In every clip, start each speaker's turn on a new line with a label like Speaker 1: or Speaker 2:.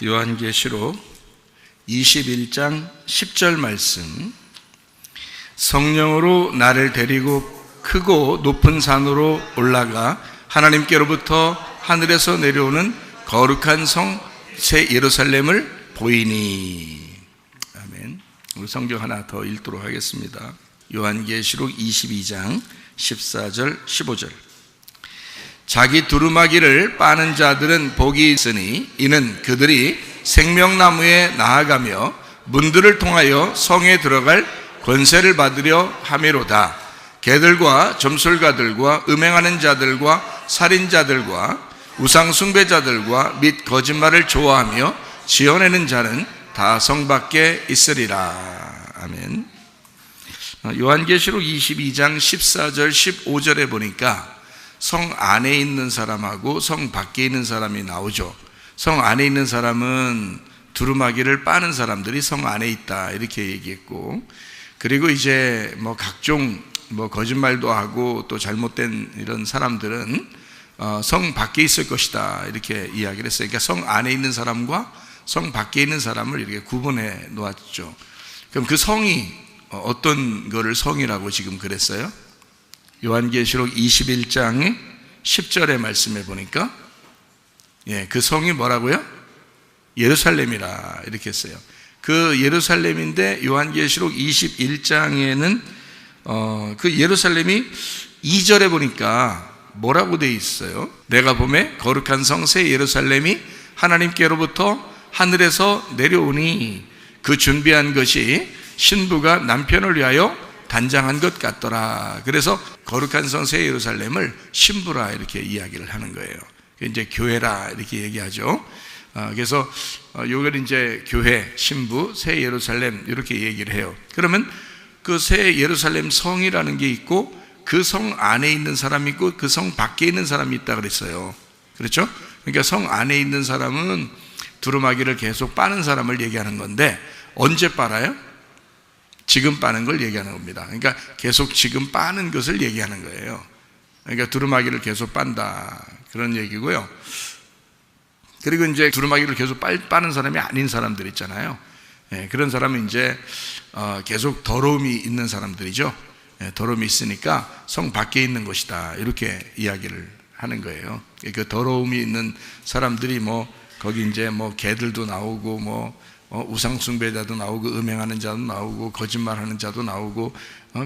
Speaker 1: 요한계시록 21장 10절 말씀. 성령으로 나를 데리고 크고 높은 산으로 올라가 하나님께로부터 하늘에서 내려오는 거룩한 성 새 예루살렘을 보이니. 아멘. 우리 성경 하나 더 읽도록 하겠습니다. 요한계시록 22장 14절 15절. 자기 두루마기를 빠는 자들은 복이 있으니 이는 그들이 생명나무에 나아가며 문들을 통하여 성에 들어갈 권세를 받으려 함이로다. 개들과 점술가들과 음행하는 자들과 살인자들과 우상숭배자들과 및 거짓말을 좋아하며 지어내는 자는 다 성 밖에 있으리라. 아멘. 요한계시록 22장 14절 15절에 보니까 성 안에 있는 사람하고 성 밖에 있는 사람이 나오죠. 성 안에 있는 사람은 두루마기를 빠는 사람들이 성 안에 있다 이렇게 얘기했고, 그리고 이제 각종 거짓말도 하고 또 잘못된 이런 사람들은 성 밖에 있을 것이다 이렇게 이야기를 했어요. 그러니까 성 안에 있는 사람과 성 밖에 있는 사람을 이렇게 구분해 놓았죠. 그럼 그 성이 어떤 거를 성이라고 지금 그랬어요? 요한계시록 21장의 10절의 말씀에 보니까 그 성이 뭐라고요? 예루살렘이라 이렇게 했어요. 그 예루살렘인데 요한계시록 21장에는 그 예루살렘이 2절에 보니까 뭐라고 돼 있어요? 내가 보매 거룩한 성 새 예루살렘이 하나님께로부터 하늘에서 내려오니 그 준비한 것이 신부가 남편을 위하여 단장한 것 같더라. 그래서 거룩한 성 새 예루살렘을 신부라 이렇게 이야기를 하는 거예요. 이제 교회라 이렇게 얘기하죠. 그래서 요걸 이제 교회, 신부, 새 예루살렘 이렇게 얘기를 해요. 그러면 그 새 예루살렘 성이라는 게 있고 그 성 안에 있는 사람이 있고 그 성 밖에 있는 사람이 있다 그랬어요. 그렇죠? 그러니까 성 안에 있는 사람은 두루마기를 계속 빠는 사람을 얘기하는 건데, 언제 빨아요? 지금 빠는 걸 얘기하는 겁니다. 그러니까 계속 지금 빠는 것을 얘기하는 거예요. 그러니까 두루마기를 계속 빤다 그런 얘기고요. 그리고 이제 두루마기를 계속 빠는 사람이 아닌 사람들 있잖아요. 그런 사람은 이제 계속 더러움이 있는 사람들이죠. 더러움이 있으니까 성 밖에 있는 것이다 이렇게 이야기를 하는 거예요. 그 더러움이 있는 사람들이 거기 이제 개들도 나오고 우상숭배자도 나오고 음행하는 자도 나오고 거짓말하는 자도 나오고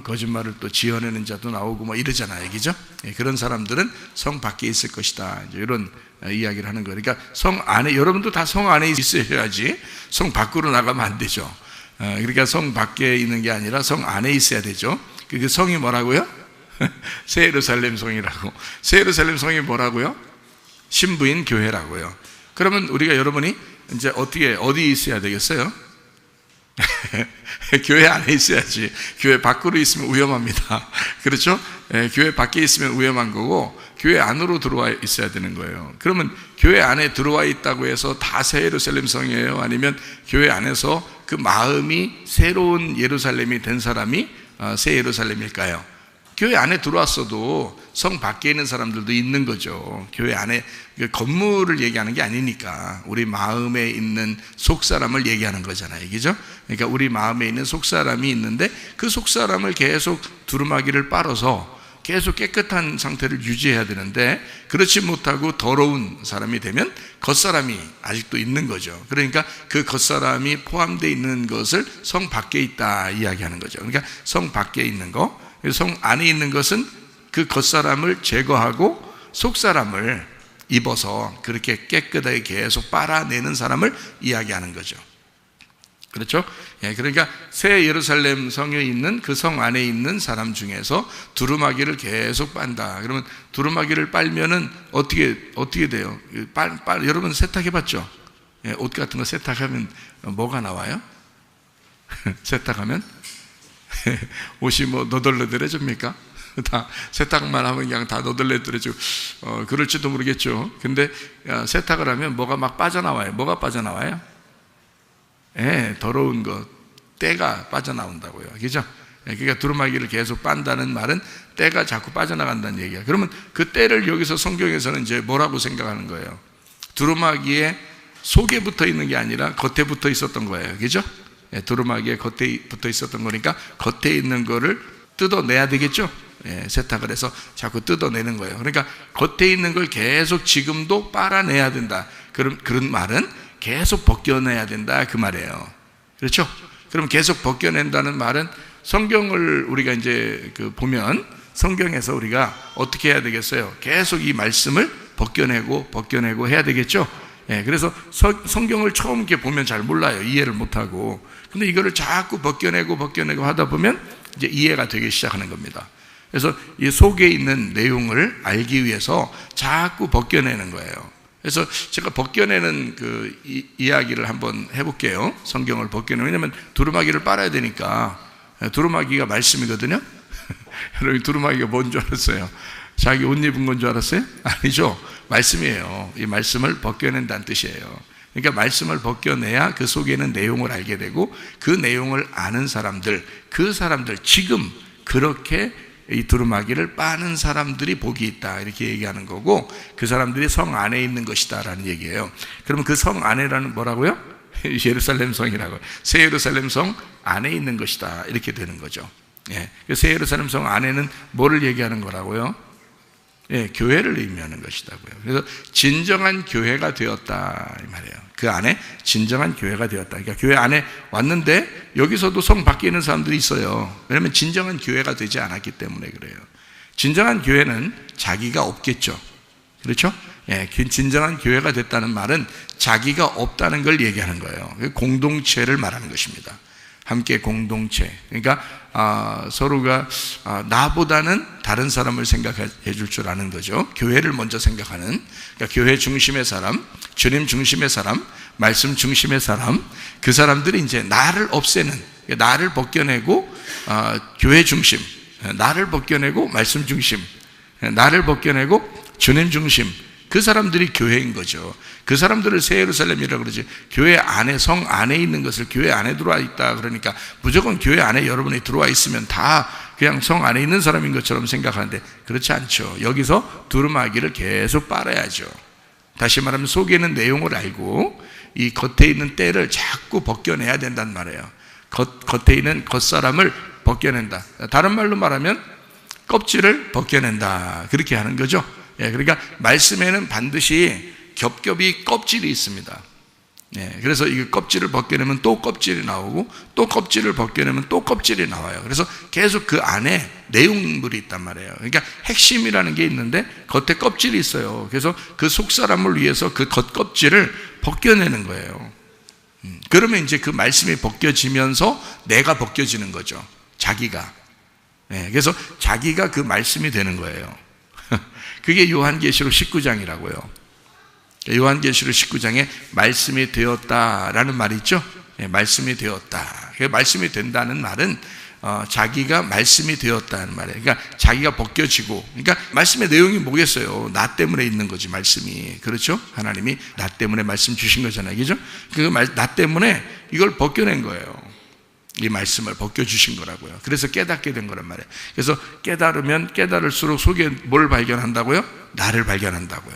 Speaker 1: 거짓말을 또 지어내는 자도 나오고 이러잖아요, 그죠? 그런 사람들은 성 밖에 있을 것이다 이제 이런 이야기를 하는 거예요. 그러니까 성 안에, 여러분도 다 성 안에 있어야지 성 밖으로 나가면 안 되죠. 그러니까 성 밖에 있는 게 아니라 성 안에 있어야 되죠. 그 성이 뭐라고요? 새 예루살렘 성이라고. 새 예루살렘 성이 뭐라고요? 신부인 교회라고요. 그러면 여러분이 이제 어디 있어야 되겠어요? 교회 안에 있어야지. 교회 밖으로 있으면 위험합니다. 그렇죠? 교회 밖에 있으면 위험한 거고 교회 안으로 들어와 있어야 되는 거예요. 그러면 교회 안에 들어와 있다고 해서 다 새 예루살렘 성이에요? 아니면 교회 안에서 그 마음이 새로운 예루살렘이 된 사람이 새 예루살렘일까요? 교회 안에 들어왔어도 성 밖에 있는 사람들도 있는 거죠. 교회 안에 건물을 얘기하는 게 아니니까 우리 마음에 있는 속사람을 얘기하는 거잖아요, 그죠? 그러니까 우리 마음에 있는 속사람이 있는데 그 속사람을 계속 두루마기를 빨아서 계속 깨끗한 상태를 유지해야 되는데, 그렇지 못하고 더러운 사람이 되면 겉사람이 아직도 있는 거죠. 그러니까 그 겉사람이 포함되어 있는 것을 성 밖에 있다 이야기하는 거죠. 그러니까 성 밖에 있는 거, 성 안에 있는 것은 그 겉사람을 제거하고 속사람을 입어서 그렇게 깨끗하게 계속 빨아내는 사람을 이야기하는 거죠. 그렇죠? 그러니까 새 예루살렘 성에 있는 그 성 안에 있는 사람 중에서 두루마기를 계속 빤다. 그러면 두루마기를 빨면은 어떻게 돼요? 여러분 세탁해봤죠? 옷 같은 거 세탁하면 뭐가 나와요? 세탁하면 옷이 너덜너덜해집니까? 다 세탁만 하면 그냥 다 너덜너덜해지고 그럴지도 모르겠죠. 근데 세탁을 하면 뭐가 막 빠져나와요. 뭐가 빠져나와요? 더러운 것, 때가 빠져나온다고요. 그죠? 그러니까 두루마기를 계속 빤다는 말은 때가 자꾸 빠져나간다는 얘기야. 그러면 그 때를 여기서 성경에서는 이제 뭐라고 생각하는 거예요? 두루마기에 속에 붙어 있는 게 아니라 겉에 붙어 있었던 거예요. 그죠? 예, 두루마기에 겉에 붙어 있었던 거니까 겉에 있는 거를 뜯어내야 되겠죠? 예, 세탁을 해서 자꾸 뜯어내는 거예요. 그러니까 겉에 있는 걸 계속 지금도 빨아내야 된다. 그런 말은 계속 벗겨내야 된다. 그 말이에요. 그렇죠? 그럼 계속 벗겨낸다는 말은 성경을 우리가 이제 보면 성경에서 우리가 어떻게 해야 되겠어요? 계속 이 말씀을 벗겨내고 해야 되겠죠? 예, 그래서 성경을 처음 이렇게 보면 잘 몰라요. 이해를 못하고. 근데 이거를 자꾸 벗겨내고 하다 보면 이제 이해가 되기 시작하는 겁니다. 그래서 이 속에 있는 내용을 알기 위해서 자꾸 벗겨내는 거예요. 그래서 제가 벗겨내는 이야기를 한번 해볼게요. 성경을 벗겨내는. 왜냐면 두루마기를 빨아야 되니까. 두루마기가 말씀이거든요. 여러분, 두루마기가 뭔 줄 알았어요? 자기 옷 입은 건 줄 알았어요? 아니죠. 말씀이에요. 이 말씀을 벗겨낸다는 뜻이에요. 그러니까 말씀을 벗겨내야 그 속에 있는 내용을 알게 되고, 그 내용을 아는 사람들, 그 사람들, 지금 그렇게 이 두루마기를 빠는 사람들이 복이 있다, 이렇게 얘기하는 거고, 그 사람들이 성 안에 있는 것이다 라는 얘기예요. 그러면 그 성 안에라는 뭐라고요? 예루살렘 성이라고요. 새 예루살렘 성 안에 있는 것이다, 이렇게 되는 거죠. 예, 새 예루살렘 성 안에는 뭐를 얘기하는 거라고요? 예, 교회를 의미하는 것이다고요. 그래서 진정한 교회가 되었다, 이 말이에요. 그 안에 진정한 교회가 되었다. 그러니까 교회 안에 왔는데 여기서도 성 밖에 있는 사람들이 있어요. 왜냐하면 진정한 교회가 되지 않았기 때문에 그래요. 진정한 교회는 자기가 없겠죠. 그렇죠? 예, 진정한 교회가 됐다는 말은 자기가 없다는 걸 얘기하는 거예요. 공동체를 말하는 것입니다. 함께 공동체. 그러니까 서로가 나보다는 다른 사람을 생각해 줄 줄 아는 거죠. 교회를 먼저 생각하는, 그러니까 교회 중심의 사람, 주님 중심의 사람, 말씀 중심의 사람, 그 사람들이 이제 나를 없애는, 나를 벗겨내고 교회 중심, 나를 벗겨내고 말씀 중심, 나를 벗겨내고 주님 중심, 그 사람들이 교회인 거죠. 그 사람들을 새 예루살렘이라고 그러지. 교회 안에, 성 안에 있는 것을 교회 안에 들어와 있다 그러니까 무조건 교회 안에 여러분이 들어와 있으면 다 그냥 성 안에 있는 사람인 것처럼 생각하는데 그렇지 않죠. 여기서 두루마기를 계속 빨아야죠. 다시 말하면 속에 있는 내용을 알고 이 겉에 있는 때를 자꾸 벗겨내야 된단 말이에요. 겉에 있는 겉사람을 벗겨낸다. 다른 말로 말하면 껍질을 벗겨낸다, 그렇게 하는 거죠. 예, 그러니까 말씀에는 반드시 겹겹이 껍질이 있습니다. 예, 그래서 이 껍질을 벗겨내면 또 껍질이 나오고, 또 껍질을 벗겨내면 또 껍질이 나와요. 그래서 계속 그 안에 내용물이 있단 말이에요. 그러니까 핵심이라는 게 있는데 겉에 껍질이 있어요. 그래서 그 속사람을 위해서 그 겉껍질을 벗겨내는 거예요. 그러면 이제 그 말씀이 벗겨지면서 내가 벗겨지는 거죠. 자기가. 예, 그래서 자기가 그 말씀이 되는 거예요. 그게 요한계시록 19장이라고요. 요한계시록 19장에 말씀이 되었다라는 말이 있죠. 예, 말씀이 되었다. 말씀이 된다는 말은 자기가 말씀이 되었다는 말이에요. 그러니까 자기가 벗겨지고, 그러니까 말씀의 내용이 뭐겠어요? 나 때문에 있는 거지, 말씀이. 그렇죠? 하나님이 나 때문에 말씀 주신 거잖아요. 그죠? 나 때문에 이걸 벗겨낸 거예요. 이 말씀을 벗겨주신 거라고요. 그래서 깨닫게 된 거란 말이에요. 그래서 깨달을수록 속에 뭘 발견한다고요? 나를 발견한다고요.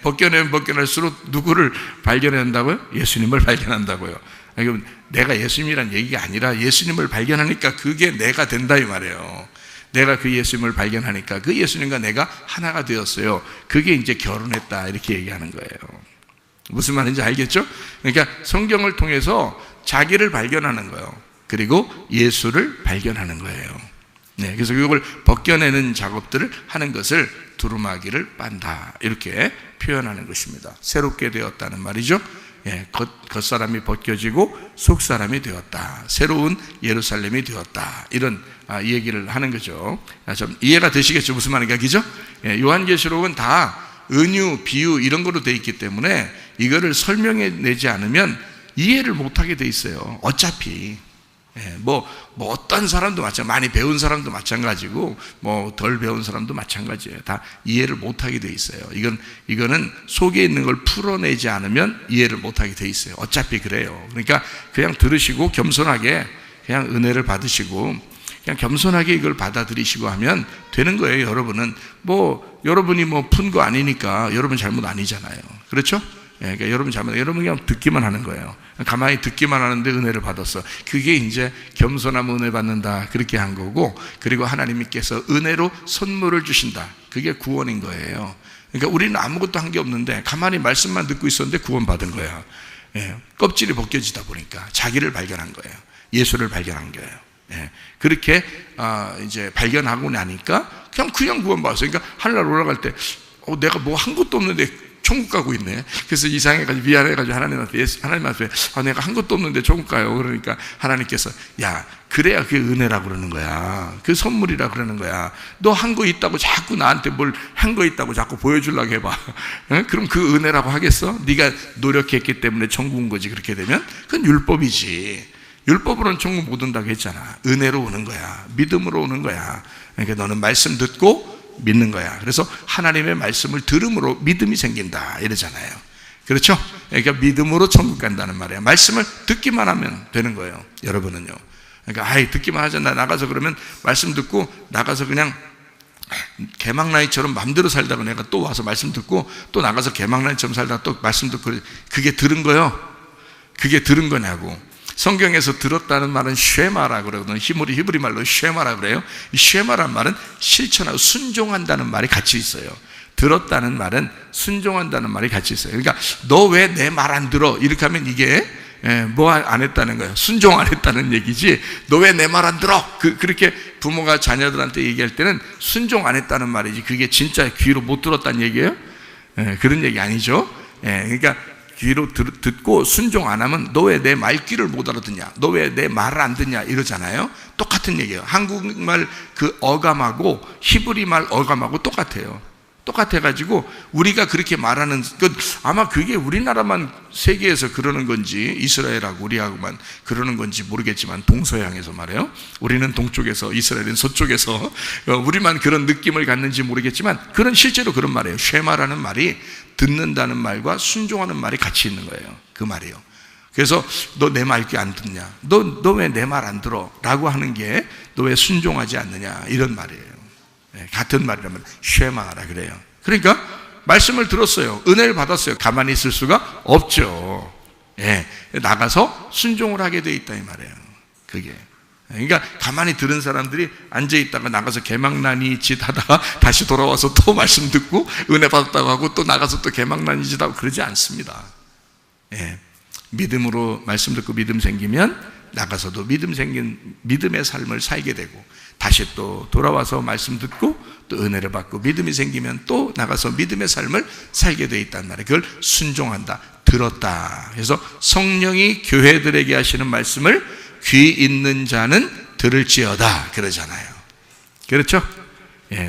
Speaker 1: 벗겨내면 벗겨날수록 누구를 발견한다고요? 예수님을 발견한다고요. 그러니까 내가 예수님이란 얘기가 아니라 예수님을 발견하니까 그게 내가 된다, 이 말이에요. 내가 그 예수님을 발견하니까 그 예수님과 내가 하나가 되었어요. 그게 이제 결혼했다, 이렇게 얘기하는 거예요. 무슨 말인지 알겠죠? 그러니까 성경을 통해서 자기를 발견하는 거예요. 그리고 예수를 발견하는 거예요. 네, 그래서 이걸 벗겨내는 작업들을 하는 것을 두루마기를 빤다, 이렇게 표현하는 것입니다. 새롭게 되었다는 말이죠. 예, 겉사람이 벗겨지고 속사람이 되었다, 새로운 예루살렘이 되었다, 이런 얘기를 하는 거죠. 좀 이해가 되시겠죠? 무슨 말인가, 그죠? 예, 요한계시록은 다 은유, 비유 이런 거로 돼 있기 때문에 이거를 설명해 내지 않으면 이해를 못하게 돼 있어요. 어차피 뭐 어떤 사람도 마찬가지, 많이 배운 사람도 마찬가지고 뭐 덜 배운 사람도 마찬가지예요. 다 이해를 못하게 돼 있어요. 이거는 속에 있는 걸 풀어내지 않으면 이해를 못하게 돼 있어요. 어차피 그래요. 그러니까 그냥 들으시고 겸손하게 그냥 은혜를 받으시고 그냥 겸손하게 이걸 받아들이시고 하면 되는 거예요. 여러분은 여러분이 푼 거 아니니까 여러분 잘못 아니잖아요. 그렇죠? 그러니까 여러분 잘못, 여러분 그냥 듣기만 하는 거예요. 가만히 듣기만 하는데 은혜를 받았어. 그게 이제 겸손하면 은혜 받는다, 그렇게 한 거고, 그리고 하나님께서 은혜로 선물을 주신다. 그게 구원인 거예요. 그러니까 우리는 아무것도 한 게 없는데 가만히 말씀만 듣고 있었는데 구원받은 거야. 껍질이 벗겨지다 보니까 자기를 발견한 거예요. 예수를 발견한 거예요. 그렇게 이제 발견하고 나니까 그냥 구원받았어요. 그러니까 하늘나라 올라갈 때 내가 뭐 한 것도 없는데 천국 가고 있네. 그래서 이상해가지고 미안해가지고 하나님한테 내가 한 것도 없는데 천국 가요. 그러니까 하나님께서 야, 그래야 그게 은혜라고 그러는 거야. 그 선물이라 그러는 거야. 너 한 거 있다고 자꾸 나한테 뭘 한 거 있다고 자꾸 보여주려고 해봐. 그럼 그 은혜라고 하겠어? 네가 노력했기 때문에 천국 온 거지. 그렇게 되면 그건 율법이지. 율법으로는 천국 못 온다고 했잖아. 은혜로 오는 거야. 믿음으로 오는 거야. 그러니까 너는 말씀 듣고 믿는 거야. 그래서 하나님의 말씀을 들음으로 믿음이 생긴다 이러잖아요. 그렇죠? 그러니까 믿음으로 천국 간다는 말이에요. 말씀을 듣기만 하면 되는 거예요. 여러분은요. 그러니까 듣기만 하잖아. 나가서 그러면 말씀 듣고 나가서 그냥 개망나이처럼 맘대로 살다가 내가 또 와서 말씀 듣고 또 나가서 개망나이처럼 살다가 또 말씀 듣고, 그게 들은 거요? 그게 들은 거냐고. 성경에서 들었다는 말은 쉐마라 그러거든요. 히브리 말로 쉐마라 그래요. 이 쉐마란 말은 실천하고 순종한다는 말이 같이 있어요. 들었다는 말은 순종한다는 말이 같이 있어요. 그러니까 너 왜 내 말 안 들어? 이렇게 하면 이게 뭐 안 했다는 거예요. 순종 안 했다는 얘기지. 너 왜 내 말 안 들어? 그렇게 부모가 자녀들한테 얘기할 때는 순종 안 했다는 말이지, 그게 진짜 귀로 못 들었다는 얘기예요? 그런 얘기 아니죠. 그러니까 귀로 듣고 순종 안 하면 너 왜 내 말귀를 못 알아듣냐, 너 왜 내 말을 안 듣냐 이러잖아요. 똑같은 얘기예요. 한국말 그 어감하고 히브리 말 어감하고 똑같아요. 똑같아가지고 우리가 그렇게 말하는 아마 그게 우리나라만 세계에서 그러는 건지 이스라엘하고 우리하고만 그러는 건지 모르겠지만, 동서양에서 말해요. 우리는 동쪽에서, 이스라엘은 서쪽에서 우리만 그런 느낌을 갖는지 모르겠지만 실제로 그런 말이에요. 쉐마라는 말이 듣는다는 말과 순종하는 말이 같이 있는 거예요. 그 말이에요. 그래서 너 내 말귀 안 듣냐, 너 왜 내 말 안 들어? 라고 하는 게 너 왜 순종하지 않느냐 이런 말이에요. 같은 말이라면 쉐마라 그래요. 그러니까 말씀을 들었어요. 은혜를 받았어요. 가만히 있을 수가 없죠. 나가서 순종을 하게 돼 있다 이 말이에요. 그게. 그러니까 가만히 들은 사람들이 앉아있다가 나가서 개망나니 짓 하다가 다시 돌아와서 또 말씀 듣고 은혜 받았다고 하고 또 나가서 또 개망나니 짓 하고 그러지 않습니다. 믿음으로 말씀 듣고 믿음 생기면 나가서도 믿음의 삶을 살게 되고, 다시 또 돌아와서 말씀 듣고 또 은혜를 받고 믿음이 생기면 또 나가서 믿음의 삶을 살게 돼 있단 말이에요. 그걸 순종한다, 들었다. 그래서 성령이 교회들에게 하시는 말씀을 귀 있는 자는 들을지어다 그러잖아요. 그렇죠?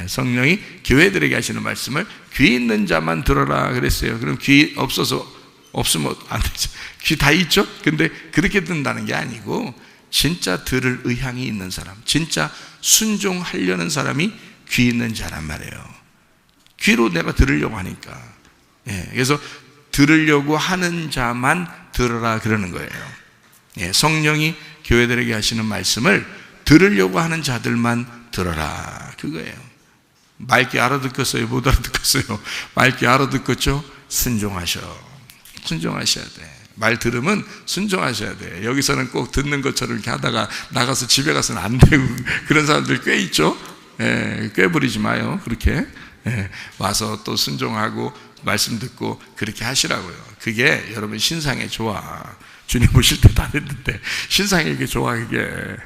Speaker 1: 성령이 교회들에게 하시는 말씀을 귀 있는 자만 들어라 그랬어요. 그럼 귀 없으면 안 되죠. 귀 다 있죠? 근데 그렇게 듣는다는 게 아니고 진짜 들을 의향이 있는 사람, 진짜 순종하려는 사람이 귀 있는 자란 말이에요. 귀로 내가 들으려고 하니까. 그래서 들으려고 하는 자만 들어라 그러는 거예요. 성령이 교회들에게 하시는 말씀을 들으려고 하는 자들만 들어라 그거예요. 맑게 알아듣겠어요? 못 알아듣겠어요? 맑게 알아듣겠죠? 순종하셔야 돼. 말 들으면 순종하셔야 돼. 여기서는 꼭 듣는 것처럼 이렇게 하다가 나가서 집에 가서는 안 되고 그런 사람들 꽤 있죠. 꾀부리지 마요. 그렇게 와서 또 순종하고 말씀 듣고 그렇게 하시라고요. 그게 여러분 신상에 좋아. 주님 오실 때 다 됐는데 신상에 이게 좋아. 그게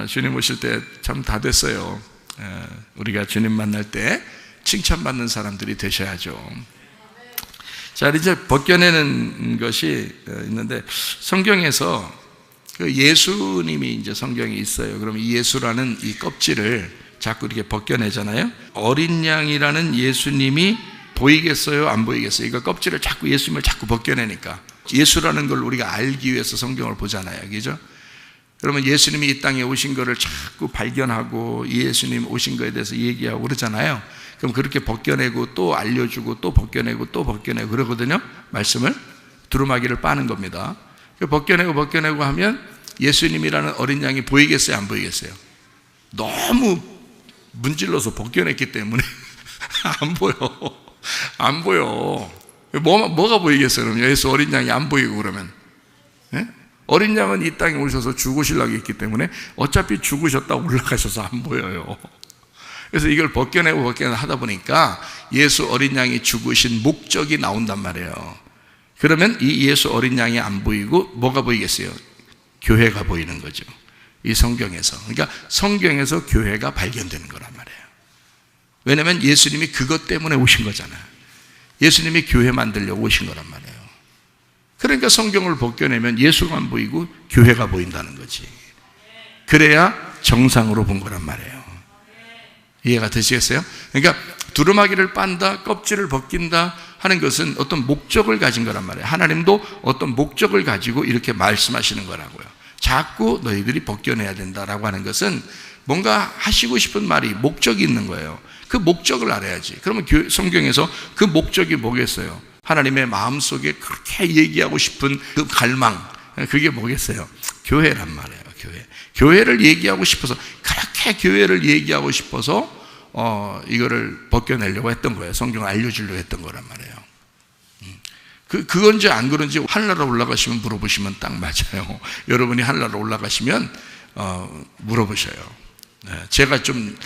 Speaker 1: 주님 오실 때 참 다 됐어요. 우리가 주님 만날 때 칭찬받는 사람들이 되셔야죠. 자, 이제 벗겨내는 것이 있는데, 성경에서 그 예수님이 이제 성경에 있어요. 그럼 이 예수라는 이 껍질을 자꾸 이렇게 벗겨내잖아요. 어린 양이라는 예수님이 보이겠어요? 안 보이겠어요? 이거 껍질을 자꾸, 예수님을 자꾸 벗겨내니까. 예수라는 걸 우리가 알기 위해서 성경을 보잖아요. 그죠? 그러면 예수님이 이 땅에 오신 거를 자꾸 발견하고 예수님 오신 거에 대해서 얘기하고 그러잖아요. 그럼 그렇게 벗겨내고 또 알려주고 또 벗겨내고 또 벗겨내고 그러거든요. 말씀을 두루마기를 빠는 겁니다. 벗겨내고 하면 예수님이라는 어린 양이 보이겠어요? 안 보이겠어요? 너무 문질러서 벗겨냈기 때문에 안 보여. 뭐가 보이겠어요? 그러면 예수 어린 양이 안 보이고 그러면. 예? 어린 양은 이 땅에 오셔서 죽으시려고 했기 때문에 어차피 죽으셨다 올라가셔서 안 보여요. 그래서 이걸 벗겨내고 하다 보니까 예수 어린 양이 죽으신 목적이 나온단 말이에요. 그러면 이 예수 어린 양이 안 보이고 뭐가 보이겠어요? 교회가 보이는 거죠. 이 성경에서. 그러니까 성경에서 교회가 발견되는 거란 말이에요. 왜냐하면 예수님이 그것 때문에 오신 거잖아요. 예수님이 교회 만들려고 오신 거란 말이에요. 그러니까 성경을 벗겨내면 예수가 안 보이고 교회가 보인다는 거지. 그래야 정상으로 본 거란 말이에요. 이해가 되시겠어요? 그러니까 두루마기를 빤다, 껍질을 벗긴다 하는 것은 어떤 목적을 가진 거란 말이에요. 하나님도 어떤 목적을 가지고 이렇게 말씀하시는 거라고요. 자꾸 너희들이 벗겨내야 된다라고 하는 것은 뭔가 하시고 싶은 말이 목적이 있는 거예요. 그 목적을 알아야지. 그러면 성경에서 그 목적이 뭐겠어요? 하나님의 마음속에 그렇게 얘기하고 싶은 그 갈망, 그게 뭐겠어요? 교회란 말이에요. 교회를 얘기하고 싶어서, 그렇게 교회를 얘기하고 싶어서 이거를 벗겨내려고 했던 거예요. 성경을 알려주려고 했던 거란 말이에요. 그건지 안 그런지 하늘나라 올라가시면 물어보시면 딱 맞아요. 여러분이 하늘나라 올라가시면 물어보셔요. 제가 좀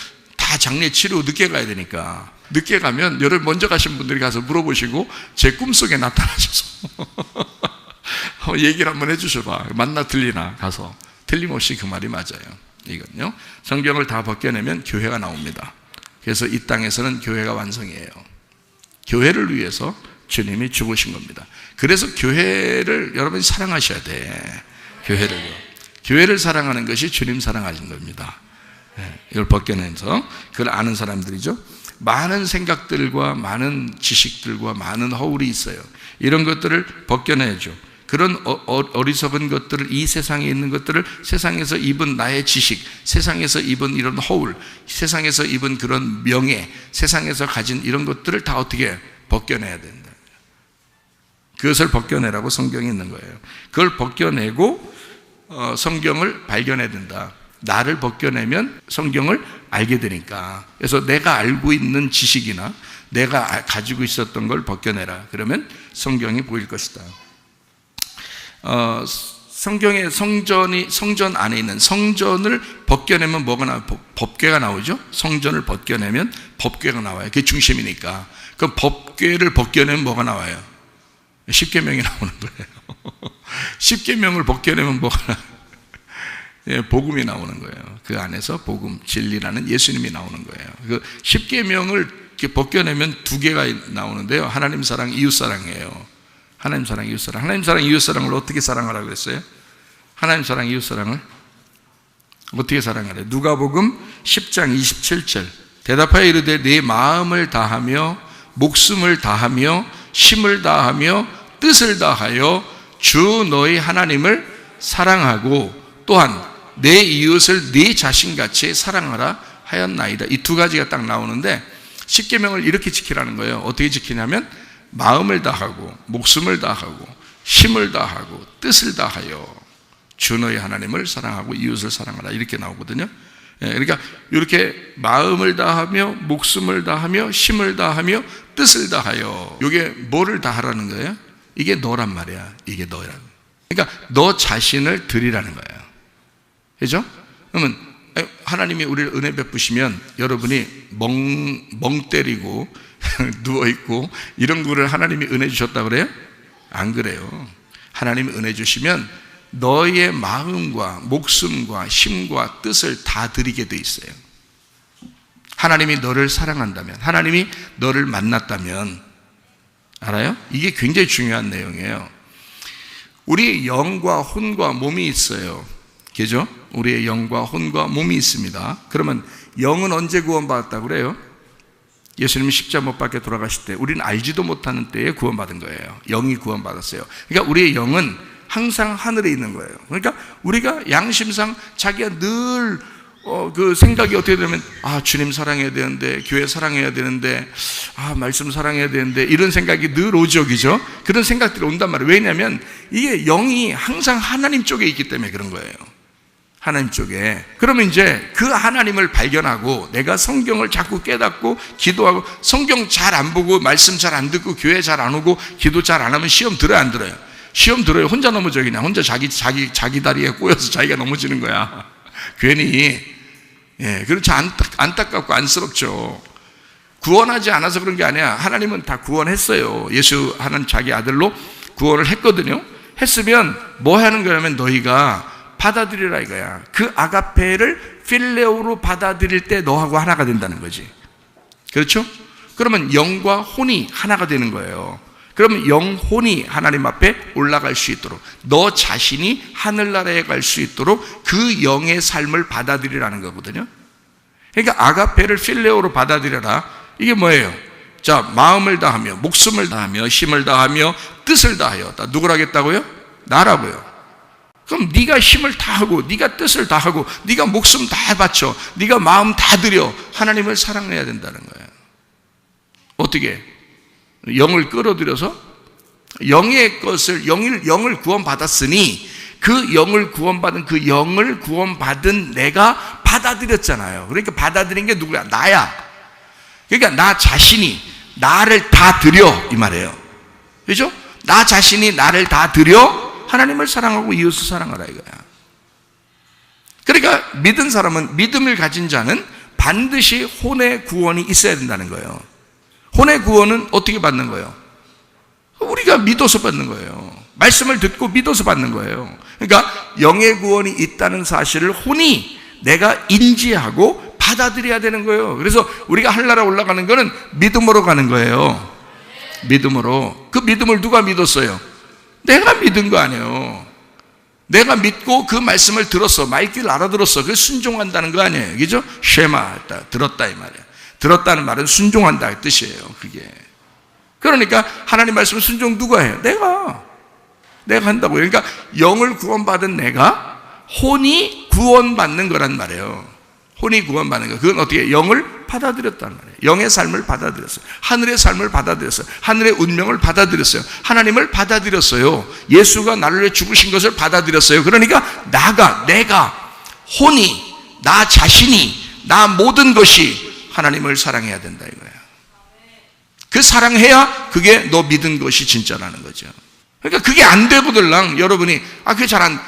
Speaker 1: 다 장례 치료 늦게 가야 되니까 늦게 가면 여러분 먼저 가신 분들이 가서 물어보시고 제 꿈속에 나타나셔서 얘기를 한번 해주셔봐. 맞나 틀리나 가서. 틀림없이 그 말이 맞아요. 이건요, 성경을 다 벗겨내면 교회가 나옵니다. 그래서 이 땅에서는 교회가 완성이에요. 교회를 위해서 주님이 죽으신 겁니다. 그래서 교회를 여러분이 사랑하셔야 돼. 교회를 사랑하는 것이 주님 사랑하신 겁니다. 이걸 벗겨내서 그걸 아는 사람들이죠. 많은 생각들과 많은 지식들과 많은 허울이 있어요. 이런 것들을 벗겨내죠. 그런 어리석은 것들을, 이 세상에 있는 것들을, 세상에서 입은 나의 지식, 세상에서 입은 이런 허울, 세상에서 입은 그런 명예, 세상에서 가진 이런 것들을 다 어떻게 벗겨내야 된다. 그것을 벗겨내라고 성경이 있는 거예요. 그걸 벗겨내고 성경을 발견해야 된다. 나를 벗겨내면 성경을 알게 되니까. 그래서 내가 알고 있는 지식이나 내가 가지고 있었던 걸 벗겨내라. 그러면 성경이 보일 것이다. 성경의 성전 안에 있는 성전을 벗겨내면 뭐가 나와요? 법궤가 나오죠? 성전을 벗겨내면 법궤가 나와요. 그게 중심이니까. 그럼 법궤를 벗겨내면 뭐가 나와요? 십계명이 나오는 거예요. 십계명을 벗겨내면 뭐가 나와요? 복음이 나오는 거예요. 그 안에서 복음, 진리라는 예수님이 나오는 거예요. 그 십계명을 이렇게 벗겨내면 두 개가 나오는데요. 하나님 사랑, 이웃 사랑이에요. 하나님 사랑, 이웃 사랑. 하나님 사랑, 이웃 사랑을 어떻게 사랑하라고 그랬어요? 하나님 사랑, 이웃 사랑을 어떻게 사랑하래? 누가복음 10장 27절. 대답하여 이르되 네 마음을 다하며 목숨을 다하며 힘을 다하며 뜻을 다하여 주 너희 하나님을 사랑하고 또한 내 이웃을 네 자신같이 사랑하라 하였나이다. 이 두 가지가 딱 나오는데 십계명을 이렇게 지키라는 거예요. 어떻게 지키냐면 마음을 다하고 목숨을 다하고 힘을 다하고 뜻을 다하여 주 너희 하나님을 사랑하고 이웃을 사랑하라 이렇게 나오거든요. 그러니까 이렇게 마음을 다하며 목숨을 다하며 힘을 다하며 뜻을 다하여, 이게 뭐를 다하라는 거예요? 이게 너란 말이야. 이게 너라고. 그러니까 너 자신을 드리라는 거예요. 그죠? 그러면 하나님이 우리를 은혜 베푸시면 여러분이 멍 때리고 누워있고 이런 거를 하나님이 은혜 주셨다 그래요? 안 그래요. 하나님이 은혜 주시면 너의 마음과 목숨과 힘과 뜻을 다 드리게 돼 있어요. 하나님이 너를 사랑한다면, 하나님이 너를 만났다면, 알아요? 이게 굉장히 중요한 내용이에요. 우리의 영과 혼과 몸이 있어요. 그죠? 우리의 영과 혼과 몸이 있습니다. 그러면 영은 언제 구원받았다고 그래요? 예수님이 십자가 못 박혀 돌아가실 때 우리는 알지도 못하는 때에 구원받은 거예요. 영이 구원받았어요. 그러니까 우리의 영은 항상 하늘에 있는 거예요. 그러니까 우리가 양심상 자기가 늘 그 생각이 어떻게 되면 주님 사랑해야 되는데, 교회 사랑해야 되는데, 말씀 사랑해야 되는데, 이런 생각이 늘 오죠. 그죠? 그런 생각들이 온단 말이에요. 왜냐하면 이게 영이 항상 하나님 쪽에 있기 때문에 그런 거예요. 하나님 쪽에. 그러면 이제 그 하나님을 발견하고 내가 성경을 자꾸 깨닫고 기도하고, 성경 잘 안 보고 말씀 잘 안 듣고 교회 잘 안 오고 기도 잘 안 하면 시험 들어요, 안 들어요? 시험 들어요. 혼자 넘어져. 그냥 혼자 자기 다리에 꼬여서 자기가 넘어지는 거야. 괜히. 예, 그렇죠. 안타깝고 안쓰럽죠. 구원하지 않아서 그런 게 아니야. 하나님은 다 구원했어요. 예수 하나님 자기 아들로 구원을 했거든요. 했으면 뭐 하는 거냐면 너희가 받아들이라 이거야. 그 아가페를 필레오로 받아들일 때 너하고 하나가 된다는 거지. 그렇죠? 그러면 영과 혼이 하나가 되는 거예요. 그러면 영혼이 하나님 앞에 올라갈 수 있도록, 너 자신이 하늘나라에 갈 수 있도록 그 영의 삶을 받아들이라는 거거든요. 그러니까 아가페를 필레오로 받아들여라. 이게 뭐예요? 자, 마음을 다하며 목숨을 다하며 힘을 다하며 뜻을 다하여. 누구를 하겠다고요? 나라고요. 그럼 네가 힘을 다하고 네가 뜻을 다하고 네가 목숨 다 바쳐 네가 마음 다 들여 하나님을 사랑해야 된다는 거예요. 어떻게? 영을 끌어들여서 영의 것을 영을 구원받았으니 그 영을 구원받은 그 영을 구원받은 내가 받아들였잖아요. 그러니까 받아들인 게 누구야? 나야. 그러니까 나 자신이 나를 다 드려 이 말이에요. 그렇죠? 나 자신이 나를 다 드려 하나님을 사랑하고 이웃을 사랑하라 이거야. 그러니까 믿은 사람은, 믿음을 가진 자는 반드시 혼의 구원이 있어야 된다는 거예요. 혼의 구원은 어떻게 받는 거예요? 우리가 믿어서 받는 거예요. 말씀을 듣고 믿어서 받는 거예요. 그러니까 영의 구원이 있다는 사실을 혼이 내가 인지하고 받아들여야 되는 거예요. 그래서 우리가 하늘나라 올라가는 거는 믿음으로 가는 거예요. 믿음으로. 그 믿음을 누가 믿었어요? 내가 믿은 거 아니에요. 내가 믿고 그 말씀을 들었어. 말귀를 알아들었어. 그게 순종한다는 거 아니에요. 그죠? 쉐마, 들었다 이 말이에요. 들었다는 말은 순종한다 이 뜻이에요. 그게. 그러니까 하나님 말씀을 순종 누가 해요? 내가 한다고요. 그러니까 영을 구원받은 내가 혼이 구원받는 거란 말이에요. 혼이 구원받는 거. 그건 어떻게? 영을 받아들였다는 말이에요. 영의 삶을 받아들였어요. 하늘의 삶을 받아들였어요. 하늘의 운명을 받아들였어요. 하나님을 받아들였어요. 예수가 나를 위해 죽으신 것을 받아들였어요. 그러니까 내가 혼이, 나 자신이, 나 모든 것이 하나님을 사랑해야 된다 이거야. 그 사랑해야 그게 너 믿은 것이 진짜라는 거죠. 그러니까 그게 안 되고들랑 여러분이 그게 잘 안,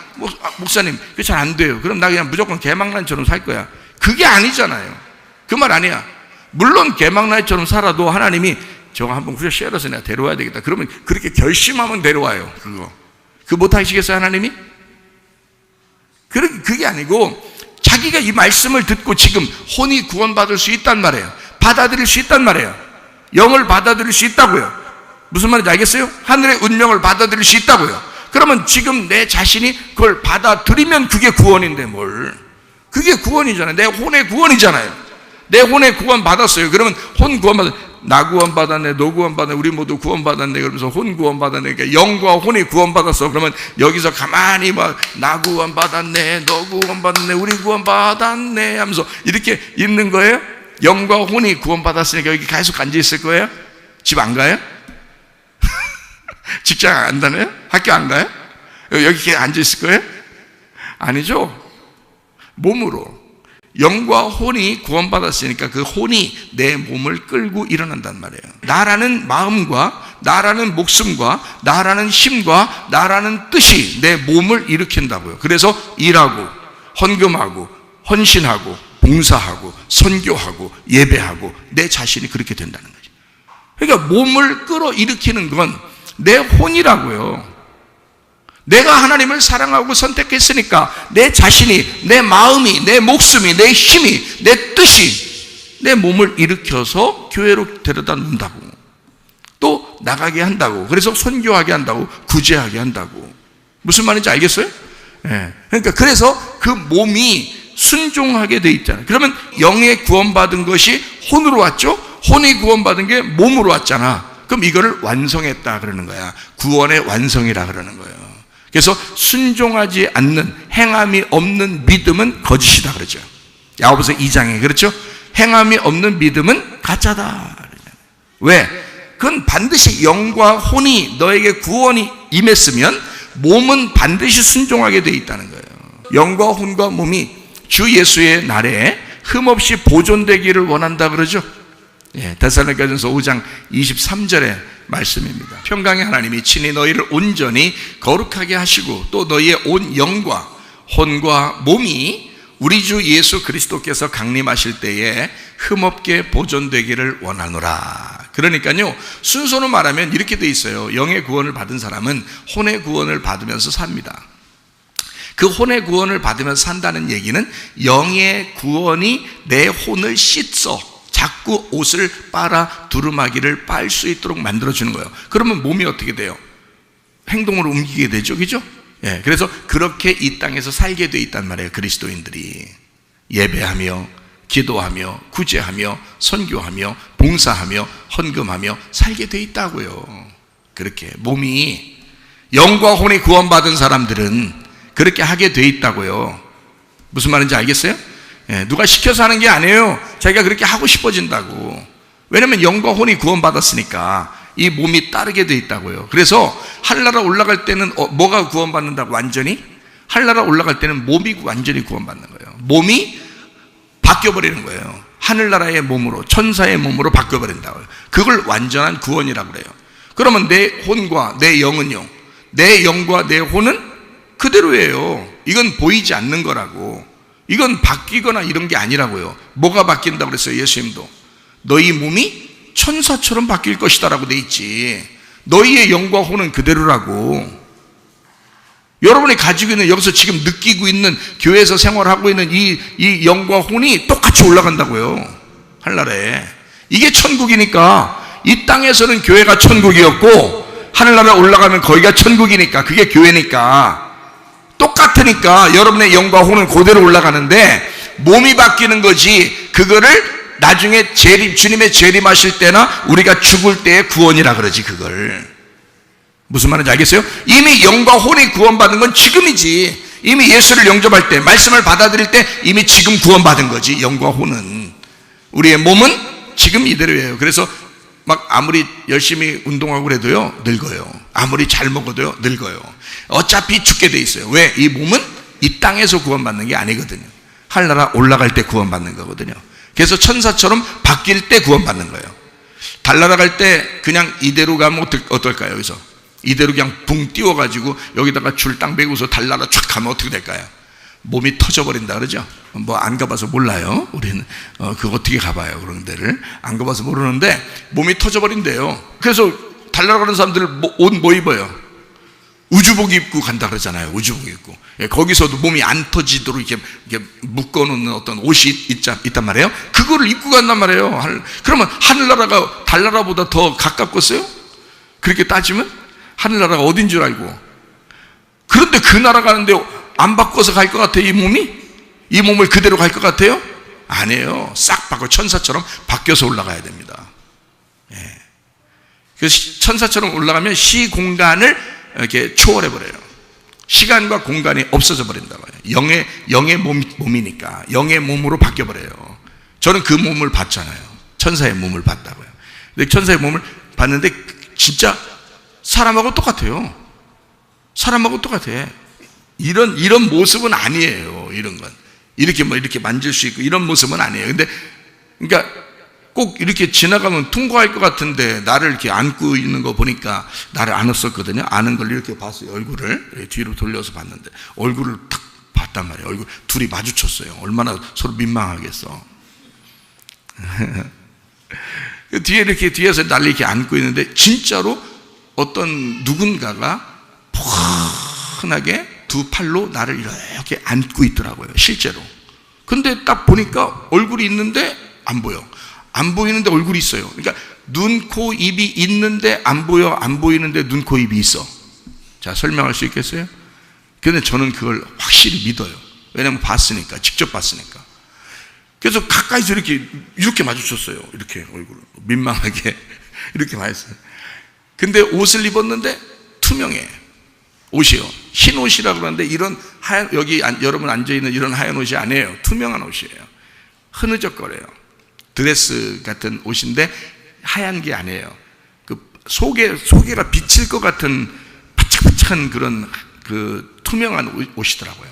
Speaker 1: 목사님 그게 잘 안 돼요. 그럼 나 그냥 무조건 개망난처럼 살 거야. 그게 아니잖아요. 그 말 아니야. 물론 개망난처럼 살아도 하나님이 저거 한번 후에 쉐어서 내가 데려와야 되겠다. 그러면 그렇게 결심하면 데려와요. 그거 못 하시겠어요 하나님이? 그게 아니고 자기가 이 말씀을 듣고 지금 혼이 구원받을 수 있단 말이에요. 받아들일 수 있단 말이에요. 영을 받아들일 수 있다고요. 무슨 말인지 알겠어요? 하늘의 운명을 받아들일 수 있다고요. 그러면 지금 내 자신이 그걸 받아들이면 그게 구원인데 뭘. 그게 구원이잖아요. 내 혼의 구원이잖아요. 내 혼의 구원 받았어요. 그러면 혼 구원 받았, 나 구원 받았네, 너 구원 받았네, 우리 모두 구원 받았네. 그러면서 혼 구원 받았네. 그러니까 영과 혼이 구원 받았어. 그러면 여기서 가만히 나 구원 받았네, 너 구원 받았네, 우리 구원 받았네 하면서 이렇게 있는 거예요. 영과 혼이 구원 받았으니까 여기 계속 앉아 있을 거예요. 집 안 가요? 직장 안 다녀요? 학교 안 가요? 여기 앉아 있을 거예요? 아니죠. 몸으로 영과 혼이 구원받았으니까 그 혼이 내 몸을 끌고 일어난단 말이에요. 나라는 마음과 나라는 목숨과 나라는 힘과 나라는 뜻이 내 몸을 일으킨다고요. 그래서 일하고 헌금하고 헌신하고 봉사하고 선교하고 예배하고 내 자신이 그렇게 된다는 거죠. 그러니까 몸을 끌어일으키는 건 내 혼이라고요. 내가 하나님을 사랑하고 선택했으니까 내 자신이, 내 마음이, 내 목숨이, 내 힘이, 내 뜻이 내 몸을 일으켜서 교회로 데려다 놓는다고. 또 나가게 한다고. 그래서 선교하게 한다고. 구제하게 한다고. 무슨 말인지 알겠어요? 네. 그러니까 그래서 그 몸이 순종하게 돼 있잖아요. 그러면 영의 구원받은 것이 혼으로 왔죠? 혼이 구원받은 게 몸으로 왔잖아. 그럼 이거를 완성했다 그러는 거야. 구원의 완성이라 그러는 거예요. 그래서 순종하지 않는 행함이 없는 믿음은 거짓이다 그러죠. 야고보서 2장에 그렇죠? 행함이 없는 믿음은 가짜다. 왜? 그건 반드시 영과 혼이 너에게 구원이 임했으면 몸은 반드시 순종하게 돼 있다는 거예요. 영과 혼과 몸이 주 예수의 날에 흠없이 보존되기를 원한다 그러죠. 데살로니가전서 5장 23절의 말씀입니다. 평강의 하나님이 친히 너희를 온전히 거룩하게 하시고 또 너희의 온 영과 혼과 몸이 우리 주 예수 그리스도께서 강림하실 때에 흠없게 보존되기를 원하노라. 그러니까요, 순서로 말하면 이렇게 돼 있어요. 영의 구원을 받은 사람은 혼의 구원을 받으면서 삽니다. 그 혼의 구원을 받으면서 산다는 얘기는 영의 구원이 내 혼을 씻어 자꾸 옷을 빨아 두루마기를 빨 수 있도록 만들어주는 거예요. 그러면 몸이 어떻게 돼요? 행동으로 옮기게 되죠, 그죠? 그래서 그렇게 이 땅에서 살게 돼 있단 말이에요. 그리스도인들이 예배하며 기도하며 구제하며 선교하며 봉사하며 헌금하며 살게 돼 있다고요. 그렇게 몸이 영과 혼이 구원받은 사람들은 그렇게 하게 돼 있다고요. 무슨 말인지 알겠어요? 누가 시켜서 하는 게 아니에요. 자기가 그렇게 하고 싶어진다고. 왜냐하면 영과 혼이 구원받았으니까 이 몸이 따르게 돼 있다고요. 그래서 하늘나라 올라갈 때는 뭐가 구원받는다고? 완전히? 하늘나라 올라갈 때는 몸이 완전히 구원받는 거예요. 몸이 바뀌어버리는 거예요. 하늘나라의 몸으로, 천사의 몸으로 바뀌어버린다고요. 그걸 완전한 구원이라고 그래요. 그러면 내 혼과 내 영은요, 내 영과 내 혼은 그대로예요. 이건 보이지 않는 거라고. 이건 바뀌거나 이런 게 아니라고요. 뭐가 바뀐다고 그랬어요? 예수님도 너희 몸이 천사처럼 바뀔 것이다 라고 돼 있지. 너희의 영과 혼은 그대로라고. 여러분이 가지고 있는, 여기서 지금 느끼고 있는, 교회에서 생활하고 있는 이 영과 혼이 똑같이 올라간다고요. 하늘나라에. 이게 천국이니까. 이 땅에서는 교회가 천국이었고 하늘나라에 올라가면 거기가 천국이니까, 그게 교회니까 똑같으니까 여러분의 영과 혼은 그대로 올라가는데 몸이 바뀌는 거지. 그거를 나중에 주님의 재림하실 때나 우리가 죽을 때의 구원이라 그러지. 그걸 무슨 말인지 알겠어요? 이미 영과 혼이 구원받은 건 지금이지. 이미 예수를 영접할 때, 말씀을 받아들일 때 이미 지금 구원받은 거지. 영과 혼은. 우리의 몸은 지금 이대로예요. 그래서 막 아무리 열심히 운동하고 그래도요, 늙어요. 아무리 잘 먹어도요, 늙어요. 어차피 죽게 돼 있어요. 왜? 이 몸은 이 땅에서 구원받는 게 아니거든요. 하늘나라 올라갈 때 구원받는 거거든요. 그래서 천사처럼 바뀔 때 구원받는 거예요. 달 날아갈 때 그냥 이대로 가면 어떨까요? 여기서 이대로 그냥 붕 띄워가지고 여기다가 줄 딱 매고서 달 날아 쫙 가면 어떻게 될까요? 몸이 터져버린다 그러죠. 뭐 안 가봐서 몰라요. 우리는 그거 어떻게 가봐요. 그런 데를 안 가봐서 모르는데 몸이 터져버린대요. 그래서 달 날아가는 사람들 옷 뭐 입어요? 우주복 입고 간다 그러잖아요. 우주복 입고. 거기서도 몸이 안 터지도록 이렇게 묶어놓는 어떤 옷이 있단 말이에요. 그거를 입고 간단 말이에요. 그러면 하늘나라가 달나라보다 더 가깝겠어요? 그렇게 따지면 하늘나라가 어딘 줄 알고. 그런데 그 나라 가는데 안 바꿔서 갈 것 같아요? 이 몸이? 이 몸을 그대로 갈 것 같아요? 아니에요. 싹 바꿔 천사처럼 바뀌어서 올라가야 됩니다. 그래서 천사처럼 올라가면 시공간을 이렇게 초월해버려요. 시간과 공간이 없어져 버린다고요. 영의 몸이니까 영의 몸으로 바뀌어버려요. 저는 그 몸을 봤잖아요. 천사의 몸을 봤다고요. 근데 천사의 몸을 봤는데 진짜 사람하고 똑같아요. 사람하고 똑같아. 이런 모습은 아니에요. 이런 건 이렇게 이렇게 만질 수 있고 이런 모습은 아니에요. 근데 그러니까 꼭 이렇게 지나가면 통과할 것 같은데 나를 이렇게 안고 있는 거 보니까 나를 안았었거든요. 아는 걸 이렇게 봤어요. 얼굴을 뒤로 돌려서 봤는데 얼굴을 탁 봤단 말이에요. 얼굴 둘이 마주쳤어요. 얼마나 서로 민망하겠어. 뒤에 이렇게 뒤에서 나를 이렇게 안고 있는데 진짜로 어떤 누군가가 푹하게 두 팔로 나를 이렇게 안고 있더라고요. 실제로. 근데 딱 보니까 얼굴이 있는데 안 보여. 안 보이는데 얼굴이 있어요. 그러니까 눈, 코, 입이 있는데 안 보여. 안 보이는데 눈, 코, 입이 있어. 자, 설명할 수 있겠어요? 그런데 저는 그걸 확실히 믿어요. 왜냐하면 봤으니까, 직접 봤으니까. 그래서 가까이서 이렇게 마주쳤어요. 이렇게 얼굴을 민망하게 이렇게 마주쳤어요. 근데 옷을 입었는데 투명해. 옷이요. 흰 옷이라고 그러는데 이런 하얀, 여기 여러분 앉아있는 이런 하얀 옷이 아니에요. 투명한 옷이에요. 흐느적거려요. 드레스 같은 옷인데 하얀 게 아니에요. 그 속에가 비칠 것 같은 바짝바짝한 그런 그 투명한 옷이더라고요.